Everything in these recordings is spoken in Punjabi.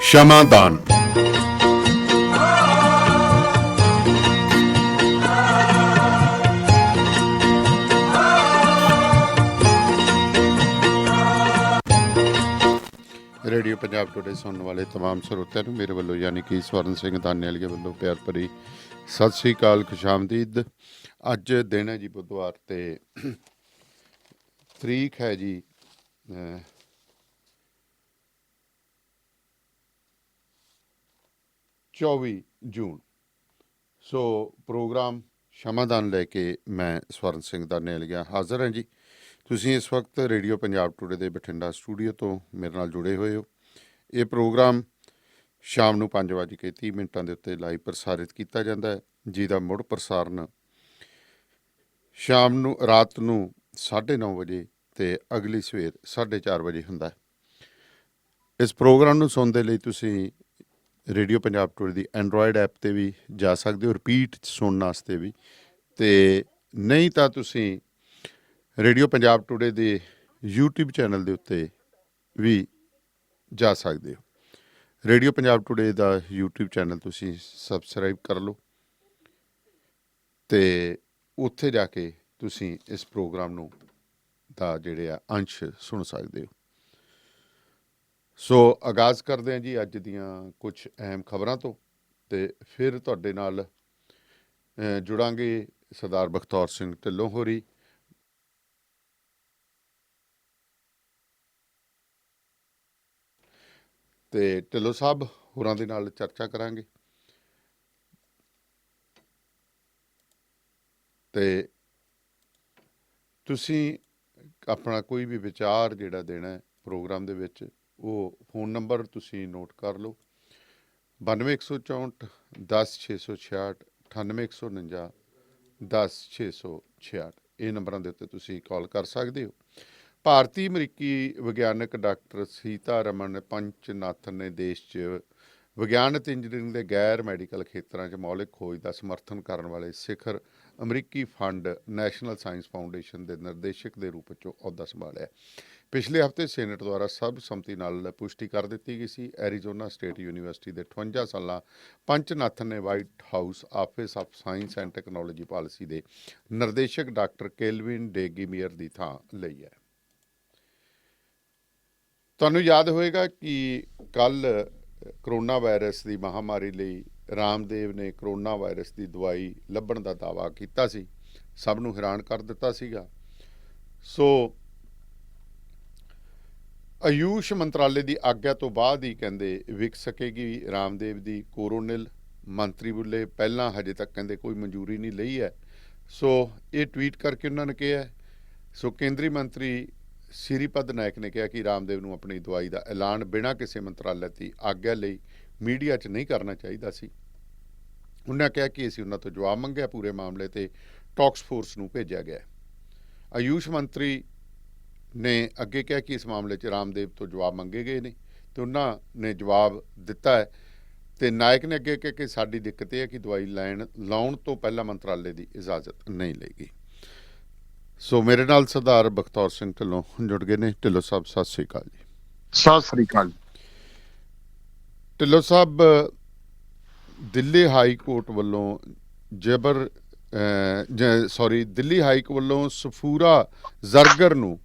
ਸ਼ਮਾਦਾਨ। ਰੇਡੀਓ ਪੰਜਾਬ ਟੁਡੇ ਸੁਣਨ ਵਾਲੇ ਤਮਾਮ ਸਰੋਤਿਆਂ ਨੂੰ ਮੇਰੇ ਵੱਲੋਂ ਯਾਨੀ ਕਿ ਸਵਰਨ ਸਿੰਘ ਦਾਨੇਵਾਲੀਏ ਵੱਲੋਂ ਪਿਆਰ ਭਰੀ ਸਤਿ ਸ੍ਰੀ ਅਕਾਲ, ਖੁਸ਼ਾਮਦੀਦ। ਅੱਜ ਦਿਨ ਹੈ ਜੀ ਬੁੱਧਵਾਰ ਤੇ ਤਰੀਕ ਹੈ ਜੀ 24 ਜੂਨ। ਸੋ ਪ੍ਰੋਗਰਾਮ ਸ਼ਮਾਦਾਨ ਲੈ ਕੇ ਮੈਂ ਸਵਰਨ ਸਿੰਘ ਦਾਨੇਵਾਲੀਆ ਹਾਜ਼ਰ ਹਾਂ ਜੀ। ਤੁਸੀਂ ਇਸ ਵਕਤ ਰੇਡੀਓ ਪੰਜਾਬ ਟੁਡੇ ਦੇ ਬਠਿੰਡਾ ਸਟੂਡੀਓ ਤੋਂ ਮੇਰੇ ਨਾਲ ਜੁੜੇ ਹੋਏ ਹੋ। ਇਹ ਪ੍ਰੋਗਰਾਮ ਸ਼ਾਮ ਨੂੰ 5:30 ਦੇ ਉੱਤੇ ਲਾਈਵ ਪ੍ਰਸਾਰਿਤ ਕੀਤਾ ਜਾਂਦਾ ਹੈ, ਜਿਹਦਾ ਮੁੜ ਪ੍ਰਸਾਰਨ ਸ਼ਾਮ ਨੂੰ ਰਾਤ ਨੂੰ 9:30 ਵਜੇ ਅਤੇ ਅਗਲੀ ਸਵੇਰ 4:30 ਵਜੇ ਹੁੰਦਾ ਹੈ। ਇਸ ਪ੍ਰੋਗਰਾਮ ਨੂੰ ਸੁਣਨ ਦੇ ਲਈ ਤੁਸੀਂ ਰੇਡੀਓ ਪੰਜਾਬ ਟੁਡੇ ਦੀ ਐਂਡਰੋਇਡ ਐਪ 'ਤੇ ਵੀ ਜਾ ਸਕਦੇ ਹੋ, ਰਿਪੀਟ ਸੁਣਨ ਵਾਸਤੇ ਵੀ, ਅਤੇ ਨਹੀਂ ਤਾਂ ਤੁਸੀਂ ਰੇਡੀਓ ਪੰਜਾਬ ਟੁਡੇ ਦੇ YouTube ਚੈਨਲ ਦੇ ਉੱਤੇ ਵੀ ਜਾ ਸਕਦੇ ਹੋ। ਰੇਡੀਓ ਪੰਜਾਬ ਟੁਡੇ ਦਾ YouTube ਚੈਨਲ ਤੁਸੀਂ ਸਬਸਕ੍ਰਾਈਬ ਕਰ ਲਓ ਅਤੇ ਉੱਥੇ ਜਾ ਕੇ ਤੁਸੀਂ ਇਸ ਪ੍ਰੋਗਰਾਮ ਨੂੰ ਦਾ ਜਿਹੜੇ ਆ ਅੰਸ਼ ਸੁਣ ਸਕਦੇ ਹੋ। ਸੋ ਆਗਾਜ਼ ਕਰਦੇ ਹਾਂ ਜੀ ਅੱਜ ਦੀਆਂ ਕੁਛ ਅਹਿਮ ਖਬਰਾਂ ਤੋਂ, ਅਤੇ ਫਿਰ ਤੁਹਾਡੇ ਨਾਲ ਜੁੜਾਂਗੇ ਸਰਦਾਰ ਬਖਤੌਰ ਸਿੰਘ ਢਿੱਲੋਂ ਹੋਰੀ, ਅਤੇ ਢਿੱਲੋਂ ਸਾਹਿਬ ਹੋਰਾਂ ਦੇ ਨਾਲ ਚਰਚਾ ਕਰਾਂਗੇ। ਅਤੇ ਤੁਸੀਂ ਆਪਣਾ ਕੋਈ ਵੀ ਵਿਚਾਰ ਜਿਹੜਾ ਦੇਣਾ ਪ੍ਰੋਗਰਾਮ ਦੇ ਵਿੱਚ, ਉਹ ਫੋਨ ਨੰਬਰ ਤੁਸੀਂ ਨੋਟ ਕਰ ਲਓ, 92 164 10 666, 98 149 10 666। ਇਹ ਨੰਬਰਾਂ ਦੇ ਉੱਤੇ ਤੁਸੀਂ ਕਾਲ ਕਰ ਸਕਦੇ ਹੋ। ਭਾਰਤੀ ਅਮਰੀਕੀ ਵਿਗਿਆਨਕ ਡਾਕਟਰ ਸੀਤਾਰਮਨ ਪੰਚਨਾਥਨ ਨੇ ਦੇਸ਼ 'ਚ ਵਿਗਿਆਨ ਅਤੇ ਇੰਜੀਨੀਅਰਿੰਗ ਦੇ ਗੈਰ ਮੈਡੀਕਲ ਖੇਤਰਾਂ 'ਚ ਮੌਲਿਕ ਖੋਜ ਦਾ ਸਮਰਥਨ ਕਰਨ ਵਾਲੇ ਸਿਖਰ ਅਮਰੀਕੀ ਫੰਡ ਨੈਸ਼ਨਲ ਸਾਇੰਸ ਫਾਊਂਡੇਸ਼ਨ ਦੇ ਨਿਰਦੇਸ਼ਕ ਦੇ ਰੂਪ 'ਚੋਂ ਅਹੁਦਾ ਸੰਭਾਲਿਆ। ਪਿਛਲੇ ਹਫ਼ਤੇ ਸੈਨੇਟ ਦੁਆਰਾ ਸਰਬਸੰਮਤੀ ਨਾਲ ਪੁਸ਼ਟੀ ਕਰ ਦਿੱਤੀ ਗਈ ਸੀ। ਐਰੀਜ਼ੋਨਾ ਸਟੇਟ ਯੂਨੀਵਰਸਿਟੀ ਦੇ 58 ਸਾਲਾ ਪੰਚਨਾਥਨ ਨੇ white house office of science and technology policy ਦੇ ਨਿਰਦੇਸ਼ਕ ਡਾਕਟਰ ਕੇਲਵਿਨ ਡੇਗੀਮੀਅਰ ਦੀ ਥਾਂ ਲਈ ਹੈ। ਤੁਹਾਨੂੰ ਯਾਦ ਹੋਏਗਾ ਕਿ ਕੱਲ੍ਹ ਕਰੋਨਾ ਵਾਇਰਸ ਦੀ ਮਹਾਂਮਾਰੀ ਲਈ ਰਾਮਦੇਵ ਨੇ ਕਰੋਨਾ ਵਾਇਰਸ ਦੀ ਦਵਾਈ ਲੱਭਣ ਦਾ ਦਾਅਵਾ ਕੀਤਾ ਸੀ, ਸਭ ਨੂੰ ਹੈਰਾਨ ਕਰ ਦਿੱਤਾ ਸੀਗਾ। ਸੋ ਆਯੂਸ਼ ਮੰਤਰਾਲੇ ਦੀ ਆਗਿਆ ਤੋਂ ਬਾਅਦ ਹੀ ਕਹਿੰਦੇ ਵਿਕ ਸਕੇਗੀ ਰਾਮਦੇਵ ਦੀ ਕੋਰੋਨਿਲ। ਮੰਤਰੀ ਬੁੱਲੇ ਪਹਿਲਾਂ ਹਜੇ ਤੱਕ ਕਹਿੰਦੇ ਕੋਈ ਮਨਜ਼ੂਰੀ ਨਹੀਂ ਲਈ ਹੈ। ਸੋ ਇਹ ਟਵੀਟ ਕਰਕੇ ਉਹਨਾਂ ਨੇ ਕਿਹਾ। ਸੋ ਕੇਂਦਰੀ ਮੰਤਰੀ ਸ਼੍ਰੀਪਦ ਨਾਇਕ ਨੇ ਕਿਹਾ ਕਿ ਰਾਮਦੇਵ ਨੂੰ ਆਪਣੀ ਦਵਾਈ ਦਾ ਐਲਾਨ ਬਿਨਾਂ ਕਿਸੇ ਮੰਤਰਾਲੇ ਦੀ ਆਗਿਆ ਲਈ ਮੀਡੀਆ 'ਚ ਨਹੀਂ ਕਰਨਾ ਚਾਹੀਦਾ ਸੀ। ਉਹਨਾਂ ਕਿਹਾ ਕਿ ਅਸੀਂ ਉਹਨਾਂ ਤੋਂ ਜਵਾਬ ਮੰਗਿਆ, ਪੂਰੇ ਮਾਮਲੇ 'ਤੇ ਟਾਸਕ ਫੋਰਸ ਨੂੰ ਭੇਜਿਆ ਗਿਆ। ਆਯੂਸ਼ ਮੰਤਰੀ ਨੇ ਅੱਗੇ ਕਿਹਾ ਕਿ ਇਸ ਮਾਮਲੇ 'ਚ ਰਾਮਦੇਵ ਤੋਂ ਜਵਾਬ ਮੰਗੇ ਗਏ ਨੇ ਅਤੇ ਉਹਨਾਂ ਨੇ ਜਵਾਬ ਦਿੱਤਾ ਹੈ। ਅਤੇ ਨਾਇਕ ਨੇ ਅੱਗੇ ਕਿਹਾ ਕਿ ਸਾਡੀ ਦਿੱਕਤ ਇਹ ਹੈ ਕਿ ਦਵਾਈ ਲਾਉਣ ਤੋਂ ਪਹਿਲਾਂ ਮੰਤਰਾਲੇ ਦੀ ਇਜਾਜ਼ਤ ਨਹੀਂ ਲਈ ਗਈ। ਸੋ ਮੇਰੇ ਨਾਲ ਸਰਦਾਰ ਬਖਤੌਰ ਸਿੰਘ ਢਿੱਲੋਂ ਜੁੜ ਗਏ ਨੇ। ਢਿੱਲੋਂ ਸਾਹਿਬ ਸਤਿ ਸ੍ਰੀ ਅਕਾਲ ਜੀ। ਸਤਿ ਸ੍ਰੀ ਅਕਾਲ। ਢਿੱਲੋਂ ਸਾਹਿਬ, ਦਿੱਲੀ ਹਾਈ ਕੋਰਟ ਵੱਲੋਂ ਦਿੱਲੀ ਹਾਈ ਕੋਰਟ ਵੱਲੋਂ ਸਫੂਰਾ ਜ਼ਰਗਰ ਨੂੰ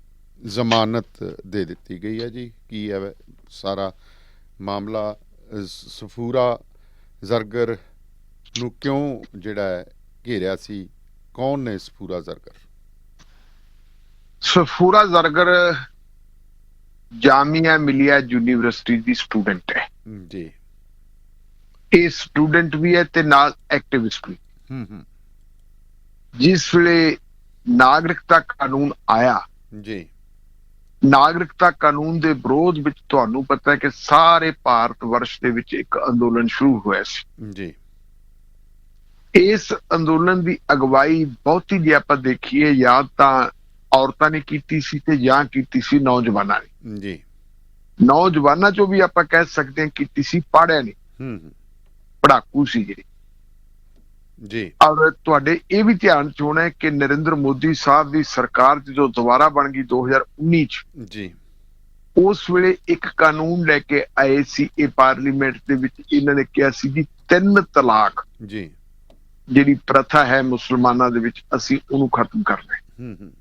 ਜ਼ਮਾਨਤ ਦੇ ਦਿੱਤੀ ਗਈ ਹੈ ਜੀ। ਕੀ ਹੈ ਸਾਰਾ ਮਾਮਲਾ? ਸਫੂਰਾ ਜ਼ਰਗਰ ਨੂੰ ਕਿਉਂ ਜਿਹੜਾ ਹੈ ਘੇਰਿਆ ਸੀ? ਕੌਣ ਨੇ ਸਫੂਰਾ ਜ਼ਰਗਰ? ਸਫੂਰਾ ਜ਼ਰਗਰ ਜਾਮੀਆ ਮਿਲੀਆ ਯੂਨੀਵਰਸਿਟੀ ਦੀ ਸਟੂਡੈਂਟ ਹੈ ਜੀ। ਇਹ ਸਟੂਡੈਂਟ ਵੀ ਹੈ ਤੇ ਨਾਲ ਐਕਟਿਵਿਸਟ ਵੀ। ਜਿਸ ਵੇਲੇ ਨਾਗਰਿਕਤਾ ਕਾਨੂੰਨ ਆਇਆ ਜੀ, ਨਾਗਰਿਕਤਾ ਕਾਨੂੰਨ ਦੇ ਵਿਰੋਧ ਵਿੱਚ ਤੁਹਾਨੂੰ ਪਤਾ ਹੈ ਕਿ ਸਾਰੇ ਭਾਰਤ ਵਰਸ਼ ਦੇ ਵਿੱਚ ਇੱਕ ਅੰਦੋਲਨ ਸ਼ੁਰੂ ਹੋਇਆ ਸੀ ਜੀ। ਇਸ ਅੰਦੋਲਨ ਦੀ ਅਗਵਾਈ ਬਹੁਤੀ ਜੇ ਆਪਾਂ ਦੇਖੀਏ ਜਾਂ ਤਾਂ ਔਰਤਾਂ ਨੇ ਕੀਤੀ ਸੀ ਤੇ ਜਾਂ ਕੀਤੀ ਸੀ ਨੌਜਵਾਨਾਂ ਨੇ ਜੀ। ਨੌਜਵਾਨਾਂ ਚੋਂ ਵੀ ਆਪਾਂ ਕਹਿ ਸਕਦੇ ਹਾਂ ਕੀਤੀ ਸੀ ਪੜ੍ਹਿਆ ਨੇ, ਪੜ੍ਹਾਕੂ ਸੀ ਜਿਹੜੇ ਜੀ। ਔਰ ਤੁਹਾਡੇ ਇਹ ਵੀ ਧਿਆਨ ਚ ਹੋਣਾ ਹੈ ਕਿ ਨਰਿੰਦਰ ਮੋਦੀ ਸਾਹਿਬ ਦੀ ਸਰਕਾਰ ਜੋ ਦੁਬਾਰਾ ਬਣ ਗਈ 2019 ਚ ਜੀ, ਉਸ ਵੇਲੇ ਇੱਕ ਕਾਨੂੰਨ ਲੈ ਕੇ ਆਏ ਸੀ ਇਹ ਪਾਰਲੀਮੈਂਟ ਦੇ ਵਿੱਚ। ਇਹਨਾਂ ਨੇ ਕਿਹਾ ਸੀ ਜੀ 3 ਤਲਾਕ ਜੀ ਜਿਹੜੀ ਪ੍ਰਥਾ ਹੈ ਮੁਸਲਮਾਨਾਂ ਦੇ ਵਿੱਚ, ਅਸੀਂ ਉਹਨੂੰ ਖਤਮ ਕਰਨਾ ਹੈ। ਹੂੰ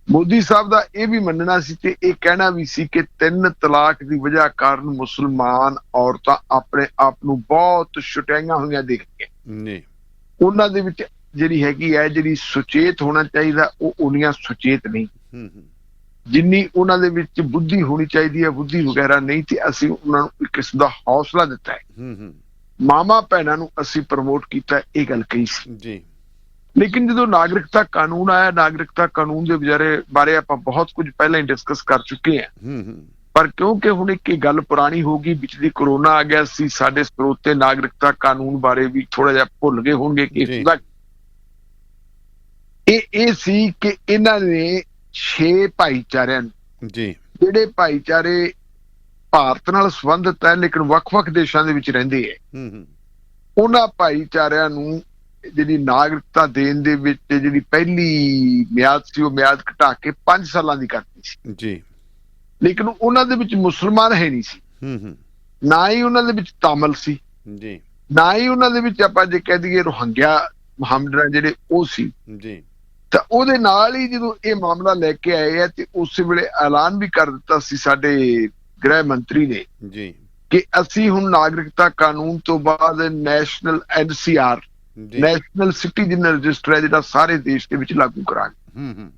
ਮੋਦੀ ਸਾਹਿਬ ਦਾ ਇਹ ਵੀ ਮੰਨਣਾ ਸੀ ਤੇ ਇਹ ਕਹਿਣਾ ਵੀ ਸੀ ਕਿ 3 ਤਲਾਕ ਦੀ ਵਜ੍ਹਾ ਕਾਰਨ ਮੁਸਲਮਾਨ ਔਰਤਾਂ ਆਪਣੇ ਆਪ ਨੂੰ ਬਹੁਤ ਛੁਟਾਈਆਂ ਹੋਈਆਂ ਦੇਖਦੀਆਂ। ਜੀ ਉਹਨਾਂ ਦੇ ਵਿੱਚ ਜਿਹੜੀ ਹੈਗੀ ਹੈ, ਜਿਹੜੀ ਸੁਚੇਤ ਹੋਣਾ ਚਾਹੀਦਾ, ਉਹ ਉਨੀਆਂ ਸੁਚੇਤ ਨਹੀਂ। ਹੂੰ ਜਿੰਨੀ ਉਹਨਾਂ ਦੇ ਵਿੱਚ ਬੁੱਧੀ ਹੋਣੀ ਚਾਹੀਦੀ ਹੈ, ਬੁੱਧੀ ਵਗੈਰਾ ਨਹੀਂ। ਤੇ ਅਸੀਂ ਉਹਨਾਂ ਨੂੰ ਇੱਕ ਕਿਸਮ ਦਾ ਹੌਸਲਾ ਦਿੱਤਾ ਹੈ। ਹੂੰ ਮਾਮਾ ਭੈਣਾਂ ਨੂੰ ਅਸੀਂ ਪ੍ਰਮੋਟ ਕੀਤਾ, ਇਹ ਗੱਲ ਕਹੀ ਸੀ। ਜੀ ਲੇਕਿਨ ਜਦੋਂ ਨਾਗਰਿਕਤਾ ਕਾਨੂੰਨ ਆਇਆ, ਨਾਗਰਿਕਤਾ ਕਾਨੂੰਨ ਦੇ ਬਾਰੇ ਆਪਾਂ ਬਹੁਤ ਕੁਝ ਪਹਿਲਾਂ ਹੀ ਡਿਸਕਸ ਕਰ ਚੁੱਕੇ ਹਾਂ। ਹੂੰ ਪਰ ਕਿਉਂਕਿ ਹੁਣ ਇੱਕ ਗੱਲ ਪੁਰਾਣੀ ਹੋ ਗਈ, ਵਿੱਚ ਦੀ ਕਰੋਨਾ ਆ ਗਿਆ ਸੀ, ਸਾਡੇ ਸਰੋਤੇ ਨਾਗਰਿਕਤਾ ਕਾਨੂੰਨ ਬਾਰੇ ਵੀ ਥੋੜਾ ਜਿਹਾ ਭੁੱਲ ਗਏ ਹੋਣਗੇ ਕਿ ਇਹ ਸੀ ਕਿ ਇਹਨਾਂ ਨੇ 6 ਭਾਈਚਾਰਿਆਂ ਨੂੰ, ਜੀ ਜਿਹੜੇ ਭਾਈਚਾਰੇ ਭਾਰਤ ਨਾਲ ਸੰਬੰਧਿਤ ਹੈ ਲੇਕਿਨ ਵੱਖ-ਵੱਖ ਦੇਸ਼ਾਂ ਦੇ ਵਿੱਚ ਰਹਿੰਦੇ ਹੈ, ਹੂੰ ਉਹਨਾਂ ਭਾਈਚਾਰਿਆਂ ਨੂੰ ਜਿਹੜੀ ਨਾਗਰਿਕਤਾ ਦੇਣ ਦੇ ਵਿੱਚ ਜਿਹੜੀ ਪਹਿਲੀ ਮਿਆਦ ਸੀ, ਉਹ ਮਿਆਦ ਘਟਾ ਕੇ 5 ਸਾਲਾਂ ਦੀ ਕਰਤੀ ਸੀ। ਜੀ ਲੇਕਿਨ ਉਹਨਾਂ ਦੇ ਵਿੱਚ ਮੁਸਲਮਾਨ ਹੈ ਨਹੀਂ ਸੀ, ਹੂੰ ਨਾ ਹੀ ਉਹਨਾਂ ਦੇ ਵਿੱਚ ਤਾਮਿਲ ਸੀ, ਜੀ ਨਾ ਹੀ ਉਹਨਾਂ ਦੇ ਵਿੱਚ ਆਪਾਂ ਜੇ ਕਹਿ ਦਈਏ ਰੋਹਿੰਗਿਆ ਮੁਹੰਮਦਨ ਜਿਹੜੇ ਉਹ ਸੀ। ਜੀ ਤਾਂ ਉਹਦੇ ਨਾਲ ਹੀ ਜਦੋਂ ਇਹ ਮਾਮਲਾ ਲੈ ਕੇ ਆਏ ਆ ਤੇ ਉਸੇ ਵੇਲੇ ਐਲਾਨ ਵੀ ਕਰ ਦਿੱਤਾ ਸੀ ਸਾਡੇ ਗ੍ਰਹਿ ਮੰਤਰੀ ਨੇ ਜੀ ਕਿ ਅਸੀਂ ਹੁਣ ਨਾਗਰਿਕਤਾ ਕਾਨੂੰਨ ਤੋਂ ਬਾਅਦ national NCR national citizen register ਹੈ ਜਿਹੜਾ ਸਾਰੇ ਦੇਸ਼ ਦੇ ਵਿੱਚ ਲਾਗੂ ਕਰਾਂਗੇ। ਹੂੰ